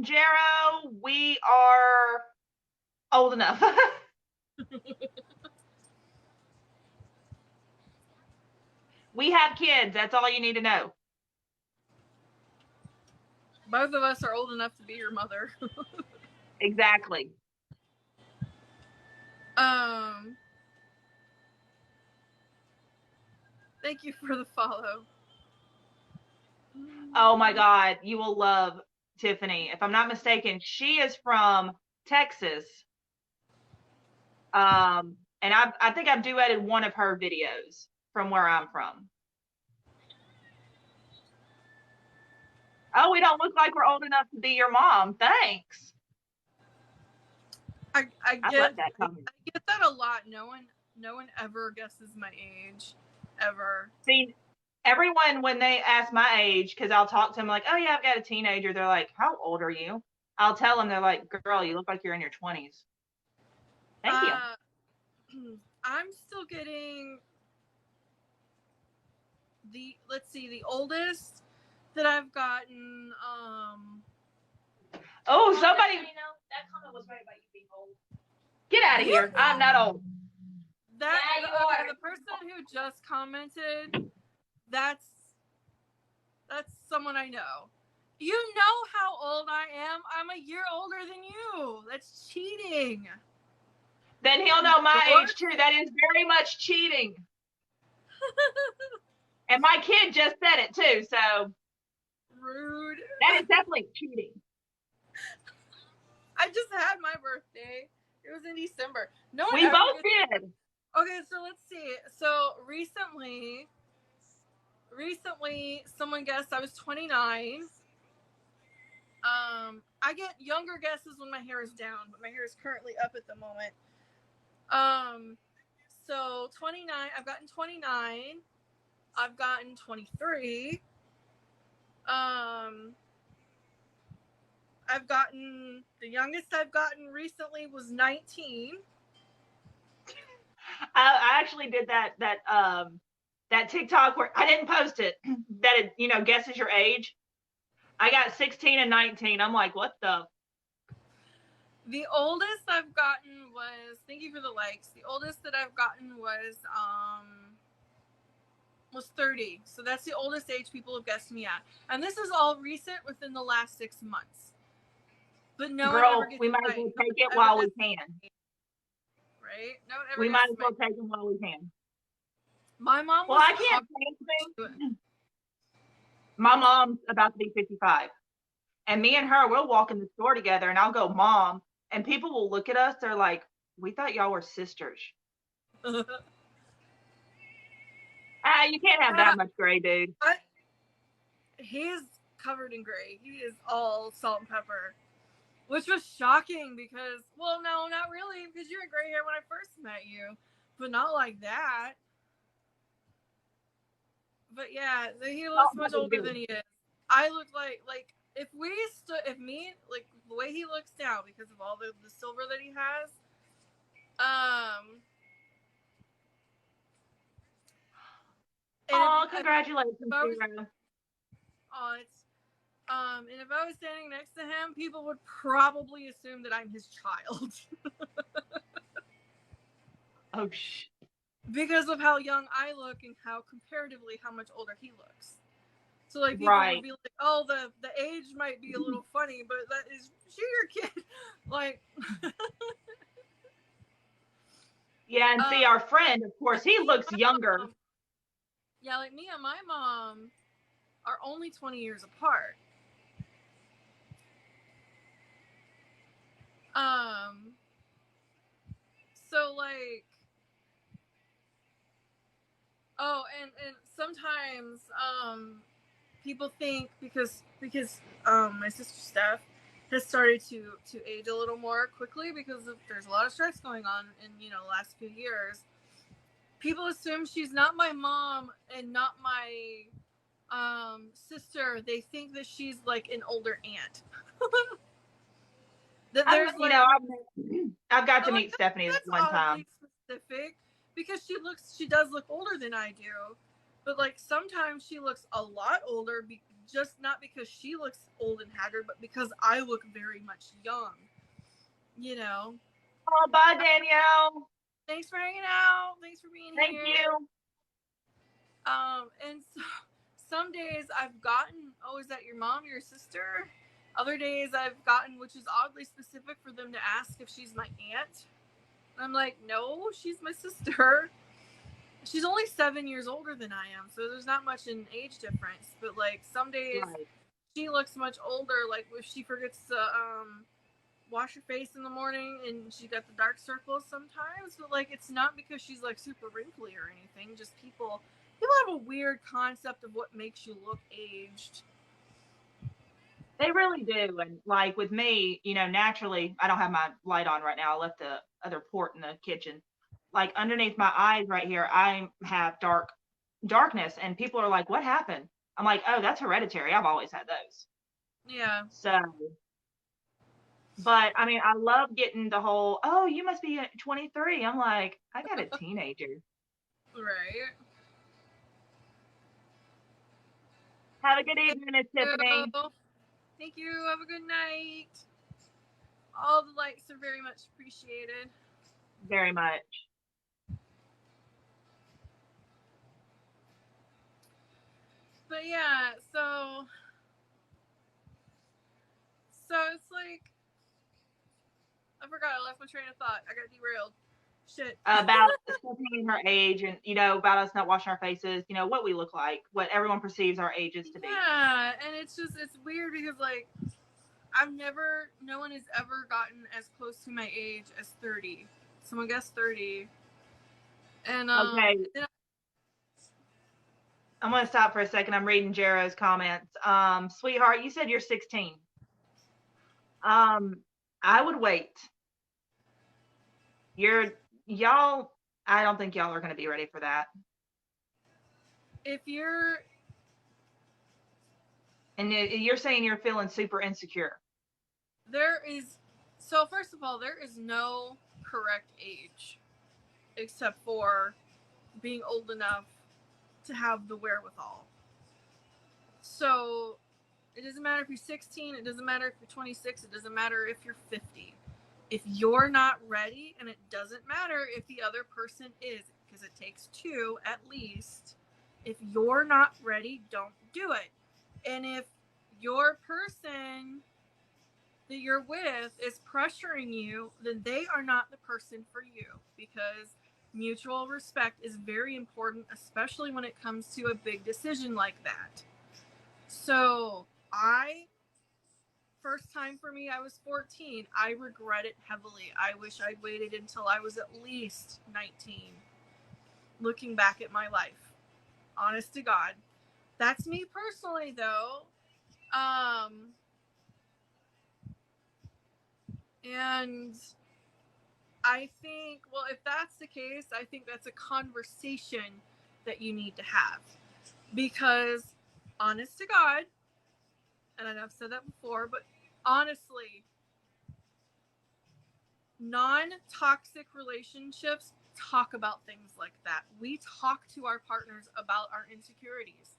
Jero, we are old enough. We have kids. That's all you need to know. Both of us are old enough to be your mother. Exactly. Thank you for the follow. Oh my God, you will love Tiffany. If I'm not mistaken, she is from Texas. And I think I've duetted one of her videos from where I'm from. Oh, we don't look like we're old enough to be your mom. Thanks. I I get love that comment. I get that a lot. No one ever guesses my age, ever. See, everyone when they ask my age, because I'll talk to them like, oh yeah, I've got a teenager. They're like, how old are you? I'll tell them, they're like, girl, you look like you're in your 20s. Thank you. I'm still getting the oldest that I've gotten. Oh, somebody. That comment was right about you being old. Get out of here. I'm not old. That Yeah, you are. the person who just commented, that's someone I know. You know how old I am. I'm a year older than you. That's cheating. Then he'll know my age too. That is very much cheating. And my kid just said it too, so Rude. that is definitely cheating. I just had my birthday. It was in December. No one We ever both gets- did. Okay, so let's see. So recently someone guessed I was 29. I get younger guesses when my hair is down, but my hair is currently up at the moment. So 29, I've gotten 29. I've gotten 23. I've gotten, the youngest I've gotten recently was 19. I actually did that TikTok where I didn't post it, that it, guesses your age. I got 16 and 19. I'm like, what the? The oldest I've gotten was, thank you for the likes. The oldest that I've gotten was 30. So that's the oldest age people have guessed me at. And this is all recent within the last 6 months. But no one Girl, ever gets we might as right. well No take one it ever while we gets can. me, right? No one ever We gets might as well me. take it while we can. My mom Well, was I can't say anything. My mom's about to be 55. And me and her, we'll walk in the store together and I'll go, Mom. And people will look at us. They're like, we thought y'all were sisters. You can't have that much gray, dude. He's covered in gray. He is all salt and pepper. Which was shocking because, well, no, not really, because you had gray hair when I first met you. But not like that. But yeah, he looks much older than he is. I look like if me, like the way he looks now because of all the silver that he has, Oh, congratulations, and if I was standing next to him, people would probably assume that I'm his child. Oh, shh. Because of how young I look and how much older he looks. So like people would be like, oh, the age might be a little funny, but that is she your kid? Like yeah, and see our friend, of course, he looks younger. Yeah, like me and my mom are only 20 years apart. So like, oh, and sometimes people think because my sister Steph has started to age a little more quickly because there's a lot of stress going on in the last few years. People assume she's not my mom and not my sister. They think that she's like an older aunt. There's I've got to meet Stephanie this one time. Specific because she does look older than I do, but like sometimes she looks a lot older, just not because she looks old and haggard, but because I look very much young. Oh, bye, Danielle. Thanks for hanging out. Thanks for being here. Thank you. And so some days I've gotten, oh, is that your mom, your sister? Other days I've gotten, which is oddly specific for them to ask if she's my aunt. I'm like, no, she's my sister. She's only 7 years older than I am, so there's not much in age difference. But like some days she looks much older. Like if she forgets to wash her face in the morning and she got the dark circles sometimes, but like it's not because she's like super wrinkly or anything. Just people have a weird concept of what makes you look aged. They really do. And like with me, you know, naturally, I don't have my light on right now. I left the other port in the kitchen. Like underneath my eyes right here, I have darkness, and people are like, "What happened?" I'm like, "Oh, that's hereditary. I've always had those." Yeah. So, but I mean, I love getting the whole, "Oh, you must be 23." I'm like, I got a teenager. Right. Have a good evening, Miss Tiffany. Thank you. Have a good night. All the likes are very much appreciated. Very much. But yeah, so it's like I forgot. I left my train of thought. I got derailed. Shit. About Stephanie and her age, and you know, about us not washing our faces, you know, what we look like, what everyone perceives our ages to be. Yeah, and it's weird because like no one has ever gotten as close to my age as 30. Someone guessed 30. And Okay. I'm going to stop for a second. I'm reading Jaro's comments. Sweetheart, you said you're 16. I would wait. Y'all, I don't think y'all are going to be ready for that. If you're saying you're feeling super insecure. First of all, there is no correct age except for being old enough to have the wherewithal. So it doesn't matter if you're 16, it doesn't matter if you're 26, it doesn't matter if you're 50. If you're not ready, and it doesn't matter if the other person is, because it takes two at least, if you're not ready, don't do it. And if your person that you're with is pressuring you, then they are not the person for you, because mutual respect is very important, especially when it comes to a big decision like that. So first time for me, I was 14. I regret it heavily. I wish I'd waited until I was at least 19. Looking back at my life, honest to God. That's me personally, though. And I think, well, if that's the case, I think that's a conversation that you need to have. Because, honest to God, and I know I've said that before, but honestly, non-toxic relationships talk about things like that. We talk to our partners about our insecurities.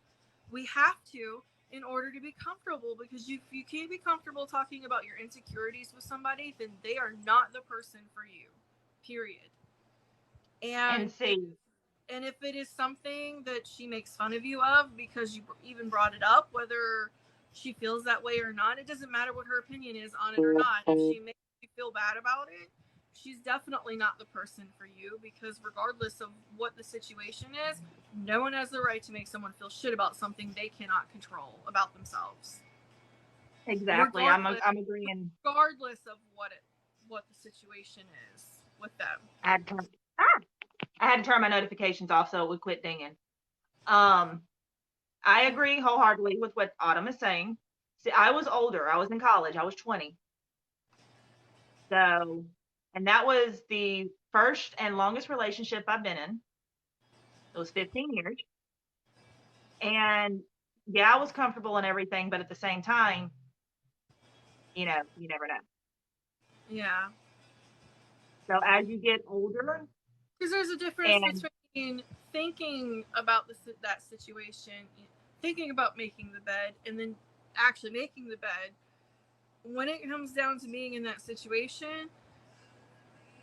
We have to in order to be comfortable, because if you can't be comfortable talking about your insecurities with somebody, then they are not the person for you. Period. And if it is something that she makes fun of you of because you even brought it up, whether she feels that way or not, it doesn't matter what her opinion is on it or not. If she makes you feel bad about it, she's definitely not the person for you, because regardless of what the situation is, no one has the right to make someone feel shit about something they cannot control about themselves. Exactly. I'm agreeing. Regardless of what the situation is with them. I had to turn my notifications off so it would quit dinging. I agree wholeheartedly with what Autumn is saying. See, I was older. I was in college. I was 20. So, and that was the first and longest relationship I've been in. It was 15 years. And yeah, I was comfortable and everything, but at the same time, you know, you never know. Yeah. So as you get older, because there's a difference between thinking about that situation, thinking about making the bed, and then actually making the bed. When it comes down to being in that situation,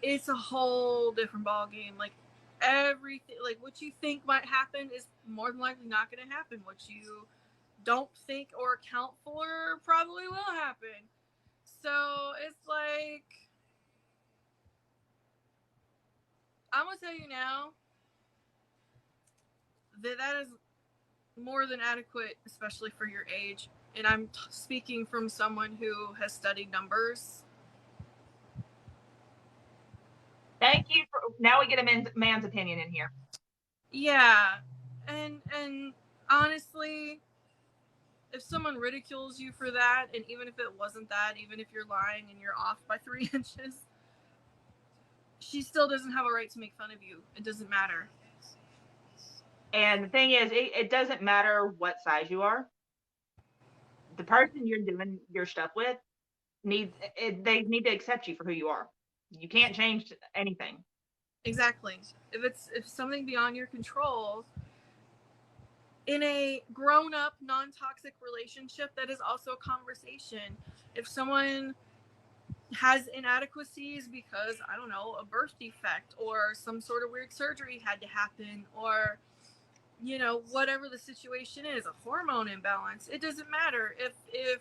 it's a whole different ball game. Like everything, like what you think might happen is more than likely not going to happen. What you don't think or account for probably will happen. So it's like, I'm gonna tell you now that is more than adequate, especially for your age. And I'm speaking from someone who has studied numbers. Thank you. Now we get a man's opinion in here. Yeah, and honestly, if someone ridicules you for that, and even if it wasn't that, even if you're lying and you're off by 3 inches, she still doesn't have a right to make fun of you. It doesn't matter. And the thing is, it doesn't matter what size you are. The person you're doing your stuff with they need to accept you for who you are. You can't change anything. Exactly. If something beyond your control, in a grown-up, non-toxic relationship, that is also a conversation. If someone has inadequacies because, I don't know, a birth defect or some sort of weird surgery had to happen, or, you know, whatever the situation is, a hormone imbalance, it doesn't matter. If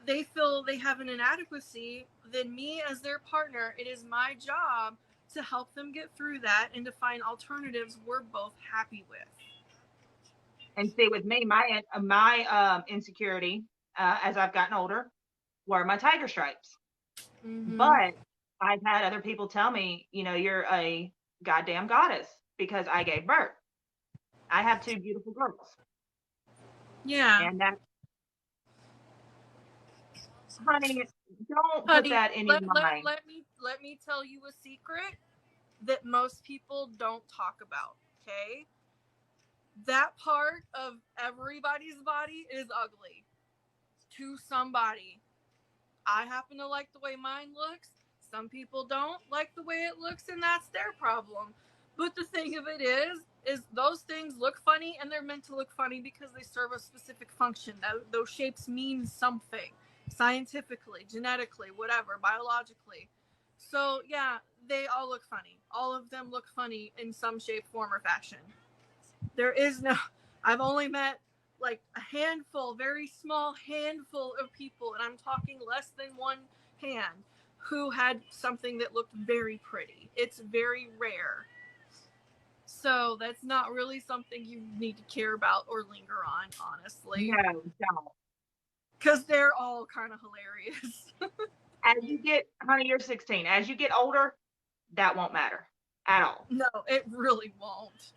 they feel they have an inadequacy, then me as their partner, it is my job to help them get through that and to find alternatives we're both happy with. And see, with me, my insecurity as I've gotten older were my tiger stripes. Mm-hmm. But I've had other people tell me, you know, you're a goddamn goddess because I gave birth. I have 2 beautiful girls. Yeah. And that, honey, don't put that in your mind. Let me tell you a secret that most people don't talk about, okay? That part of everybody's body is ugly to somebody. I happen to like the way mine looks. Some people don't like the way it looks, and that's their problem. But the thing of it is those things look funny, and they're meant to look funny because they serve a specific function. Those shapes mean something, scientifically, genetically, whatever, biologically. So yeah, they all look funny. All of them look funny in some shape, form, or fashion. There is no, I've only met like a handful, very small handful of people, and I'm talking less than one hand, who had something that looked very pretty. It's very rare. So that's not really something you need to care about or linger on, honestly. No, don't. Because they're all kind of hilarious. As you get, honey, you're 16. As you get older, that won't matter at all. No, it really won't.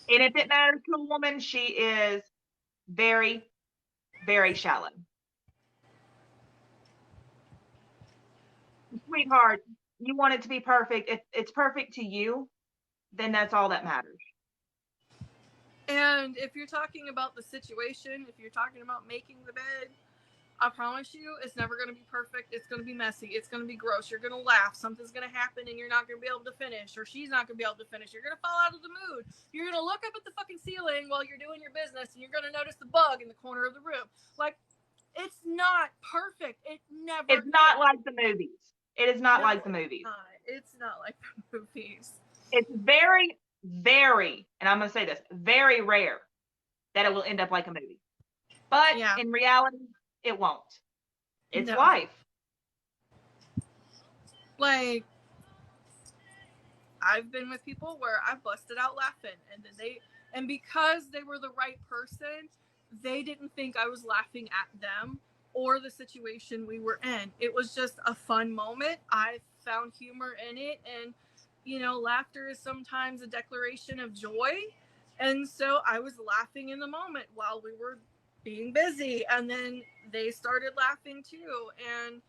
And if it matters to a woman, she is very, very shallow. Sweetheart, you want it to be perfect. If it's perfect to you, then that's all that matters. And if you're talking about the situation, if you're talking about making the bed, I promise you, it's never going to be perfect. It's going to be messy. It's going to be gross. You're going to laugh. Something's going to happen and you're not going to be able to finish, or she's not going to be able to finish. You're going to fall out of the mood. You're going to look up at the fucking ceiling while you're doing your business, and you're going to notice the bug in the corner of the room. Like, it's not perfect. It's not like the movies. It is not like the movies. It's not like the movies. It's very, very, and I'm going to say this, very rare that it will end up like a movie. But in reality, it won't. It's life. Like, I've been with people where I've busted out laughing, and because they were the right person, they didn't think I was laughing at them or the situation we were in. It was just a fun moment. I found humor in it, and, you know, laughter is sometimes a declaration of joy. And so I was laughing in the moment while we were being busy, and then they started laughing too. And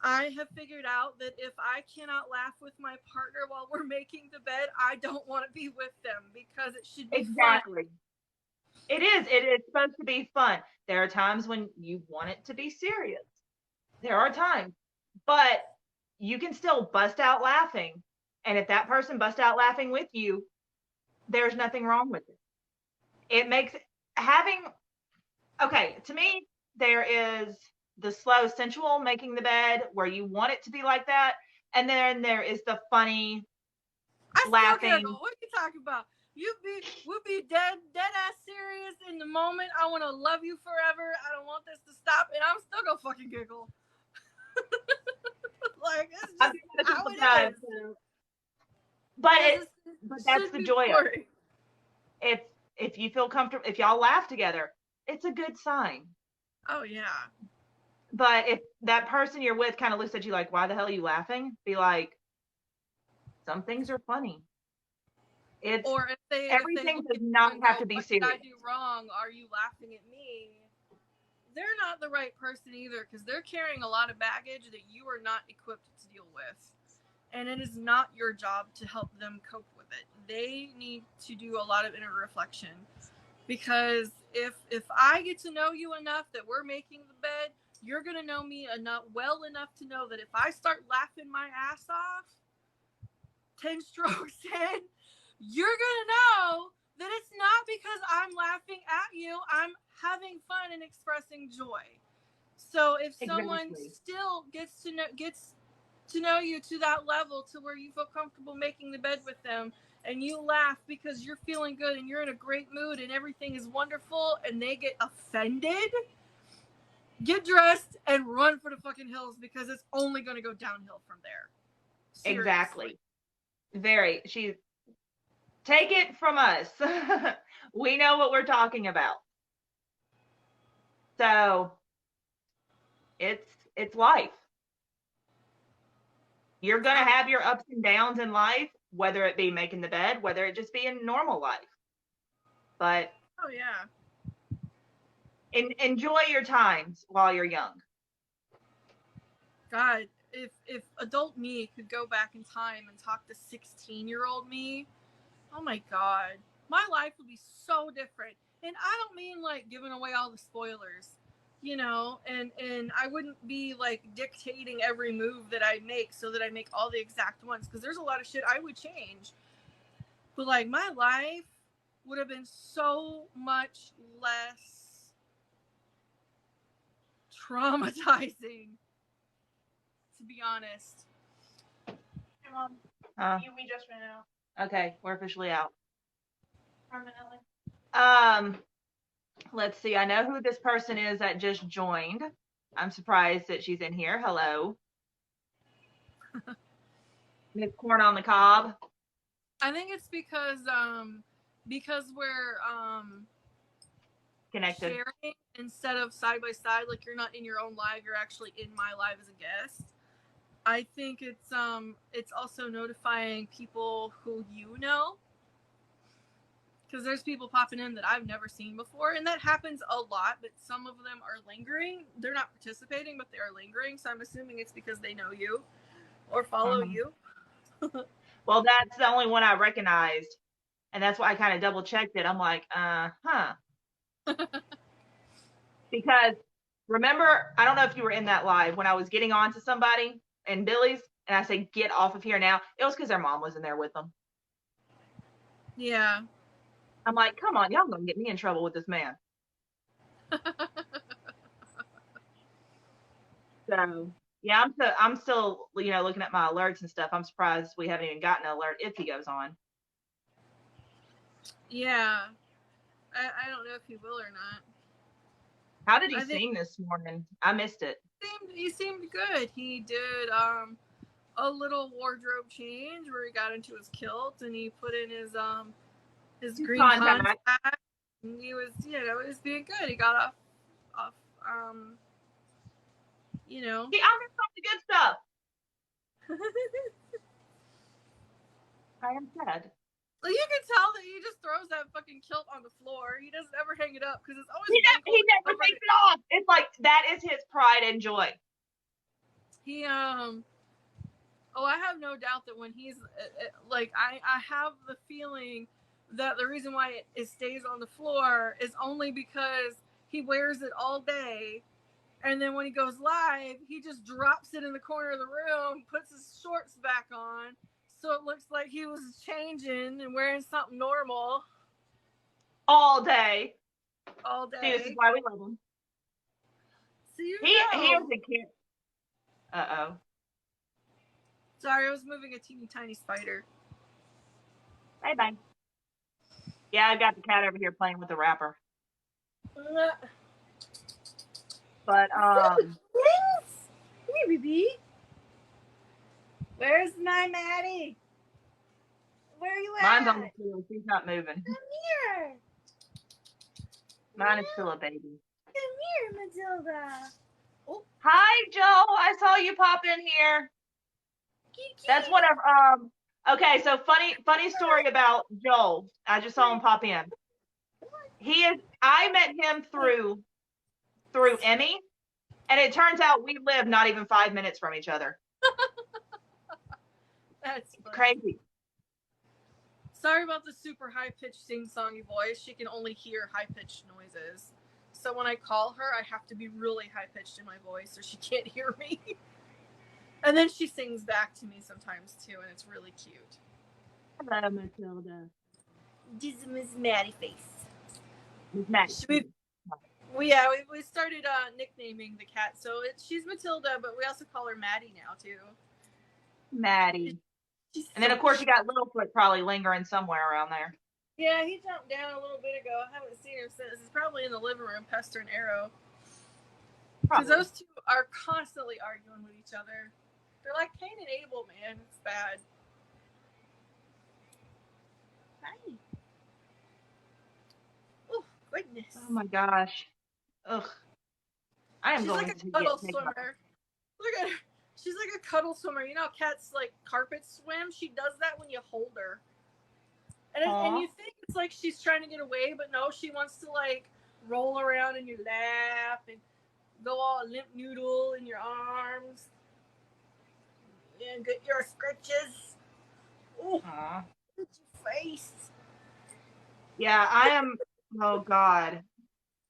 I have figured out that if I cannot laugh with my partner while we're making the bed, I don't want to be with them, because it should be fun. It is supposed to be fun. There are times when you want it to be serious. There are times, but you can still bust out laughing. And if that person busts out laughing with you, there's nothing wrong with it. It makes to me, there is the slow, sensual making the bed where you want it to be like that. And then there is the funny laughing. What are you talking about? We'll be dead ass serious in the moment. I want to love you forever. I don't want this to stop, and I'm still gonna fucking giggle. Like, it's just how it is. But that's the joy of it. if you feel comfortable, if y'all laugh together, it's a good sign. Oh yeah. But if that person you're with kind of looks at you like, why the hell are you laughing? Be like, some things are funny. It's Or if they everything look does at you not and have go, to be what did I serious. do wrong? Are you laughing at me? They're not the right person either, because they're carrying a lot of baggage that you are not equipped to deal with. And it is not your job to help them cope with it. They need to do a lot of inner reflection. Because if I get to know you enough that we're making the bed, you're going to know me well enough to know that if I start laughing my ass off 10 strokes in, you're going to know that it's not because I'm laughing at you. I'm having fun and expressing joy. So if someone still gets to know you to that level to where you feel comfortable making the bed with them, and you laugh because you're feeling good and you're in a great mood and everything is wonderful, and they get offended, get dressed and run for the fucking hills, because it's only going to go downhill from there. Seriously. Exactly. Take it from us. We know what we're talking about. So it's life. You're going to have your ups and downs in life, whether it be making the bed, whether it just be in normal life. But oh yeah, enjoy your times while you're young. God, if adult me could go back in time and talk to 16-year-old me, oh my God, my life would be so different. And I don't mean like giving away all the spoilers, you know, and I wouldn't be like dictating every move that I make so that I make all the exact ones, because there's a lot of shit I would change. But like, my life would have been so much less traumatizing, to be honest. Hey, Mom, we just ran out. Okay, we're officially out. Permanently. Let's see. I know who this person is that just joined. I'm surprised that she's in here. Hello. Miss Corn on the Cob. I think it's because we're Connected. sharing instead of side by side, like you're not in your own live, you're actually in my live as a guest. I think it's also notifying people who you know, because there's people popping in that I've never seen before, and that happens a lot, but some of them are lingering. They're not participating, but they are lingering, so I'm assuming it's because they know you or follow you. Well, that's the only one I recognized, and that's why I kind of double checked it. I'm like, because remember, I don't know if you were in that live when I was getting on to somebody and Billy's, and I said, get off of here now. It was because their mom was in there with them. Yeah. I'm like, come on, y'all gonna get me in trouble with this man. So yeah, I'm still looking at my alerts and stuff. I'm surprised we haven't even gotten an alert if he goes on. Yeah. I don't know if he will or not. How did he sing this morning? I missed it. He seemed good. He did a little wardrobe change where he got into his kilt and he put in his green contact. And he was, it was being good. He got off I'm just on the good stuff. I am sad. Well, you can tell that he just throws that fucking kilt on the floor. He doesn't ever hang it up because it's always he never takes it off. It's like that is his pride and joy. He I have no doubt that when he's like, I have the feeling that the reason why it stays on the floor is only because he wears it all day, and then when he goes live, he just drops it in the corner of the room, puts his shorts back on, so it looks like he was changing and wearing something normal all day. See, this is why we love him. So he is a kid. Uh-oh. Sorry, I was moving a teeny tiny spider. Bye. Yeah, I got the cat over here playing with the wrapper. But Hey, baby. Where's my Maddie? Where are you at? Mine's on the floor. She's not moving. Come here. Mine is still a baby. Come here, Matilda. Oh, Hi, Joe. I saw you pop in here. That's one of okay, so funny story about Joel. I just saw him pop in. I met him through Emmy, and it turns out we live not even 5 minutes from each other. that's funny. Crazy. Sorry about the super high-pitched sing-songy voice. She can only hear high-pitched noises. So when I call her, I have to be really high-pitched in my voice or she can't hear me. And then she sings back to me sometimes too, and it's really cute. Hello, Matilda. This is Miss Maddie Face. Miss Maddie. We started nicknaming the cat, so she's Matilda, but we also call her Maddie now too. Maddie. And then of course you got Littlefoot probably lingering somewhere around there. Yeah, he jumped down a little bit ago. I haven't seen him since. He's probably in the living room pestering Arrow. Because those two are constantly arguing with each other. They're like Cain and Abel, man. It's bad. Hi. Oh, goodness. Oh my gosh. Ugh. I am She's going like to a cuddle get swimmer. Look at her. She's like a cuddle swimmer. You know how cats like carpet swim? She does that when you hold her. And you think it's like she's trying to get away, but no, she wants to like roll around in your lap and go all limp noodle in your arms. And get your scratches. Oh, get your face. Yeah, I am. Oh God.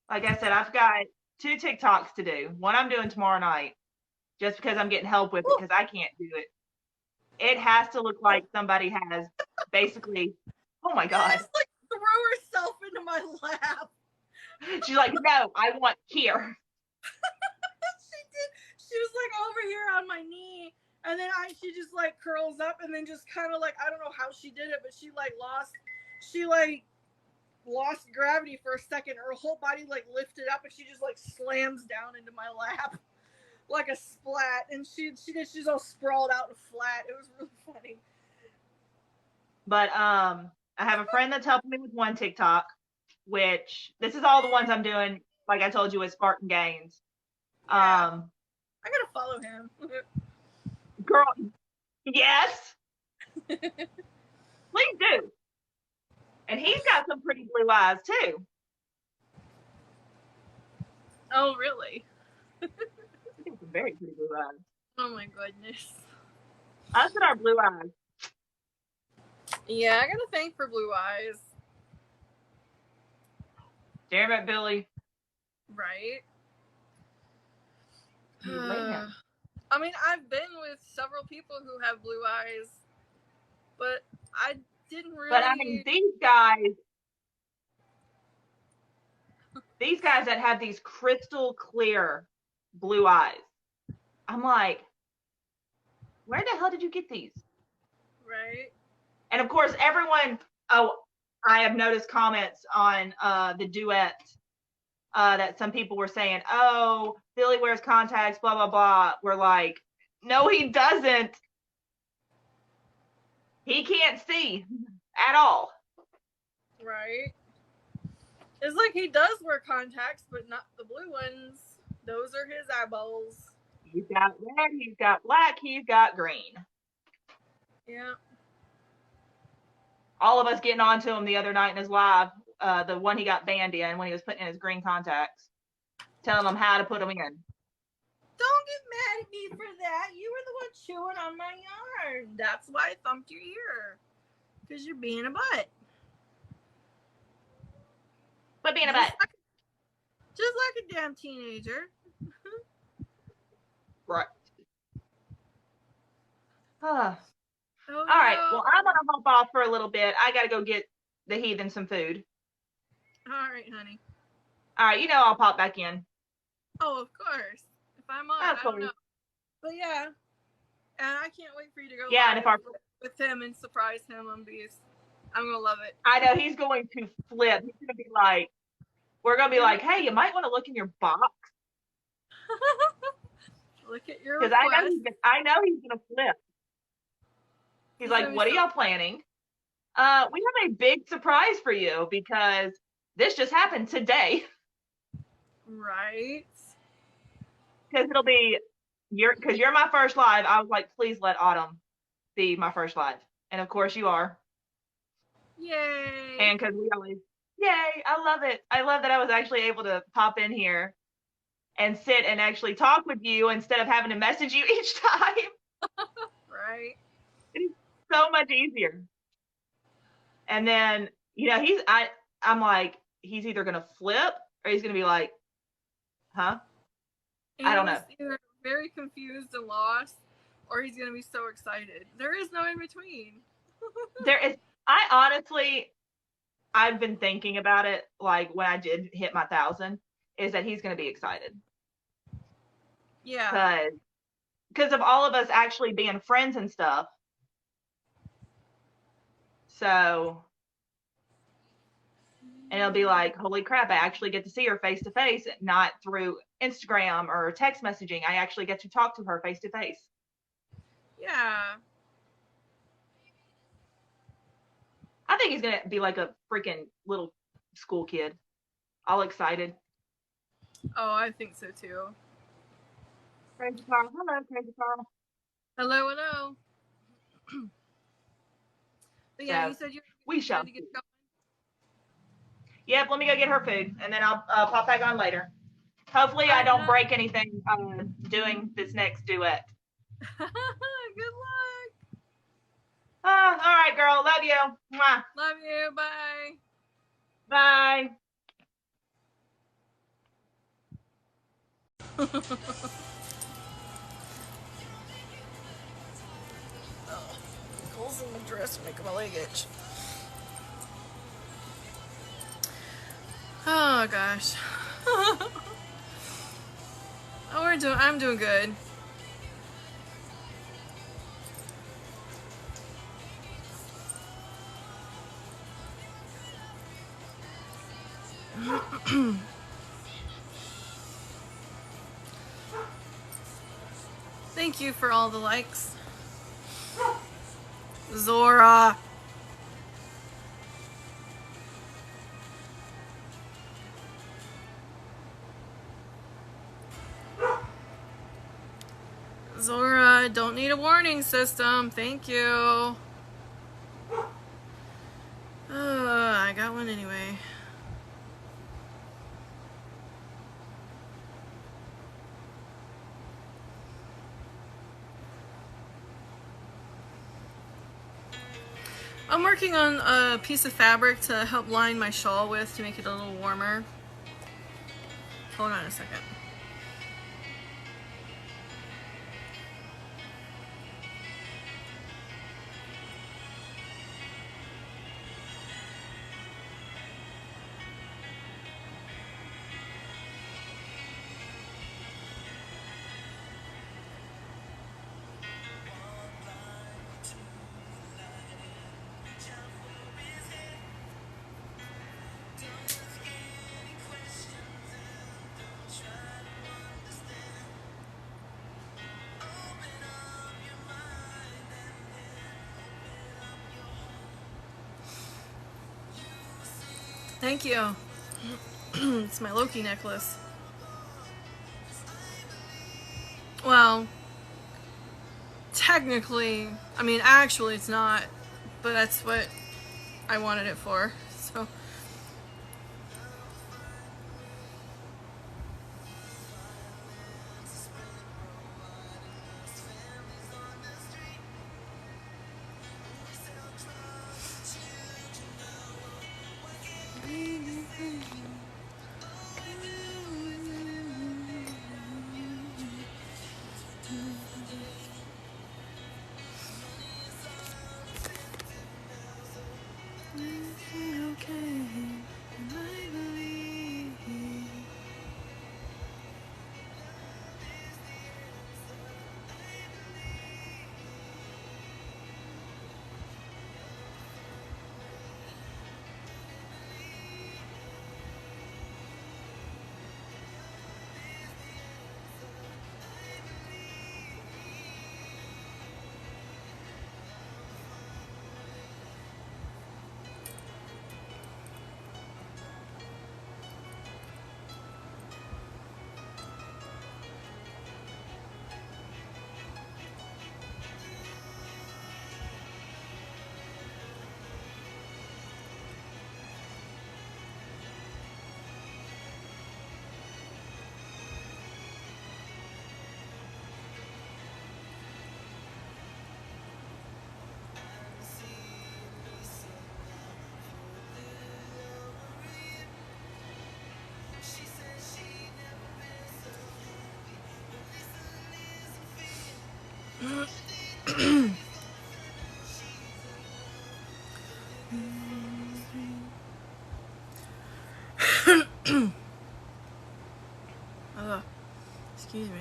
Like I said, I've got 2 TikToks to do. One I'm doing tomorrow night, just because I'm getting help with it because I can't do it. It has to look like somebody has basically. Oh my God. She just like threw herself into my lap. She's like, no, I want here. She did. She was like over here on my knee. And then she just like curls up and then just kind of like, I don't know how she did it, but she lost gravity for a second. Her whole body like lifted up and she just like slams down into my lap like a splat. And she's all sprawled out and flat. It was really funny. But I have a friend that's helping me with one TikTok, which this is all the ones I'm doing. Like I told you, with Spartan Gains. Yeah. I gotta follow him. Girl, yes. Please do. And he's got some pretty blue eyes too. Oh, really? He's got some very pretty blue eyes. Oh my goodness. Us and our blue eyes. Yeah, I got a thing for blue eyes. Damn it, Billy. Right? Man. I mean, I've been with several people who have blue eyes, but I didn't really. But I mean, these guys that have these crystal clear blue eyes, I'm like, where the hell did you get these? Right. And of course, everyone. Oh, I have noticed comments on the duet that some people were saying, "Oh, Billy wears contacts, blah blah blah." We're like, no, he doesn't. He can't see at all. Right. It's like he does wear contacts, but not the blue ones. Those are his eyeballs. He's got red, he's got black, he's got green. Yeah. All of us getting on to him the other night in his live, the one he got banned in when he was putting in his green contacts, telling him how to put them in. Don't get mad at me for that. You were the one chewing on my yarn. That's why I thumped your ear. Because you're being a butt. But being a butt. Just like a damn teenager. Right. Oh, all right. Well, I'm going to hop off for a little bit. I got to go get the heathen some food. All right, honey. All right. You know I'll pop back in. Oh, of course. If I'm on, I don't know. But yeah. And I can't wait for you to go and if with him and surprise him on Beast. I'm going to love it. I know. He's going to flip. He's going to be like, we're going to be like, hey, you might want to look in your box. Look at your Because I know he's going to flip. He's like, what are y'all planning? We have a big surprise for you because this just happened today. Right. Because it'll be because you're my first live. I was like, please let Autumn be my first live, and of course you are. Yay. And because we always, yay! I love it. I love that I was actually able to pop in here and sit and actually talk with you instead of having to message you each time. Right. It's so much easier. And then, you know, I'm like, he's either gonna flip or he's gonna be like, huh? And I don't know. either very confused and lost, or he's gonna be so excited. There is no in between. I've been thinking about it, like when I did hit my 1,000, is that he's gonna be excited. Yeah. Because of all of us actually being friends and stuff. So, and it'll be like, holy crap, I actually get to see her face to face, not through Instagram or text messaging. I actually get to talk to her face to face. Yeah. I think he's going to be like a freaking little school kid, all excited. Oh, I think so too. Crazy Carl. Hello, Crazy Carl. Hello, hello. But yeah, So, you said we shall to get going. Yep, let me go get her food, and then I'll pop back on later. Hopefully I don't break anything doing this next duet. Good luck. All right, girl. Love you. Mwah. Love you. Bye. Bye. Holes in my dress make my leg itch. Oh gosh. I'm doing good. Thank you for all the likes. Zora. Zora, don't need a warning system. Thank you. I got one anyway. I'm working on a piece of fabric to help line my shawl with to make it a little warmer. Hold on a second. Thank you. It's my Loki necklace. Well, technically, I mean, actually it's not, but that's what I wanted it for, so. Excuse me.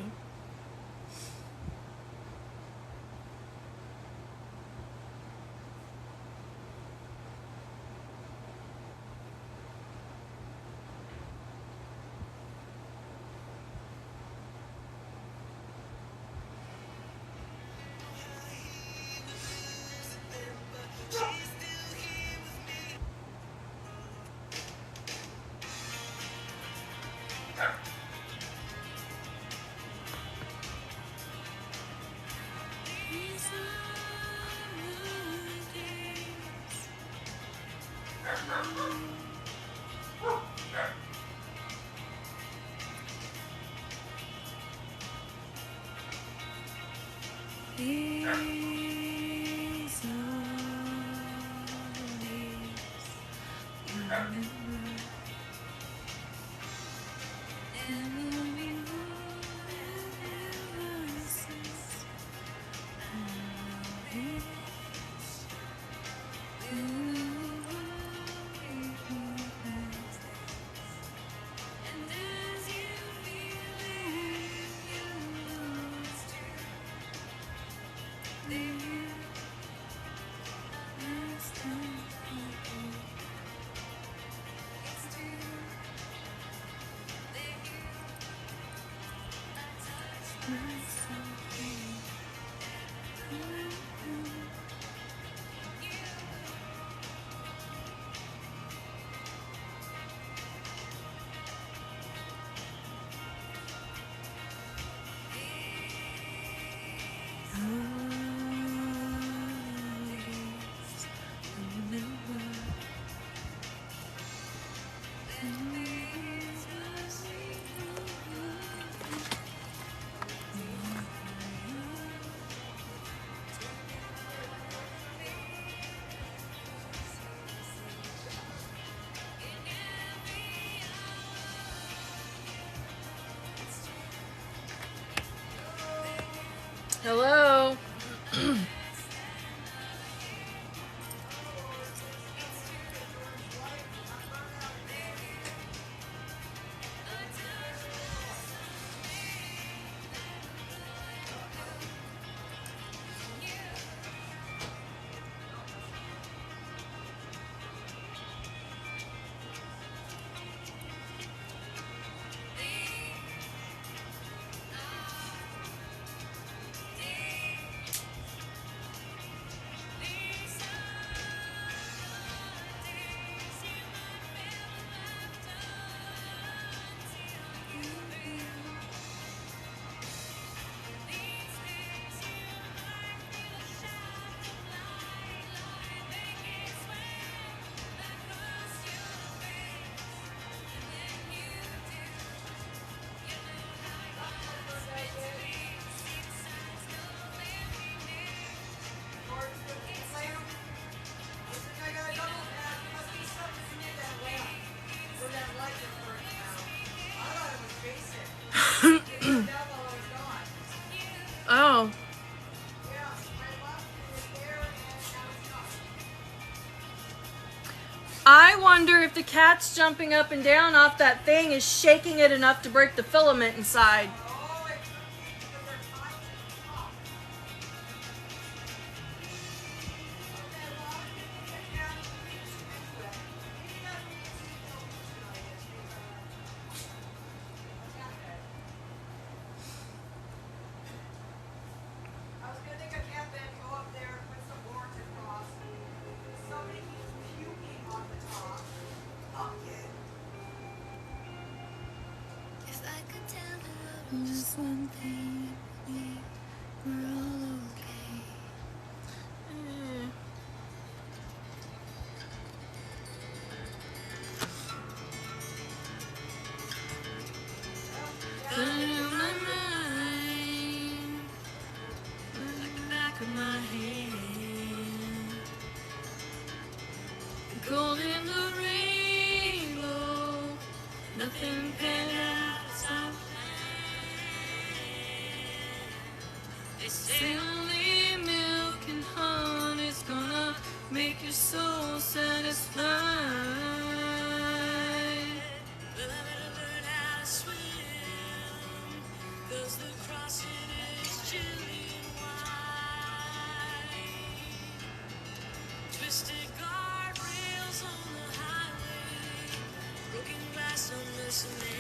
Hello. Oh. I wonder if the cat's jumping up and down off that thing is shaking it enough to break the filament inside. Just one thing, we're all okay. Put it in my mind, like the back of my hand. Gold in the rainbow, nothing panned out as I planned. They say only milk and honey's gonna make your soul satisfied. But I better learn how to swim, 'cause the crossing is chilly and wide. Twisted guardrails on the highway, broken glass on the cement.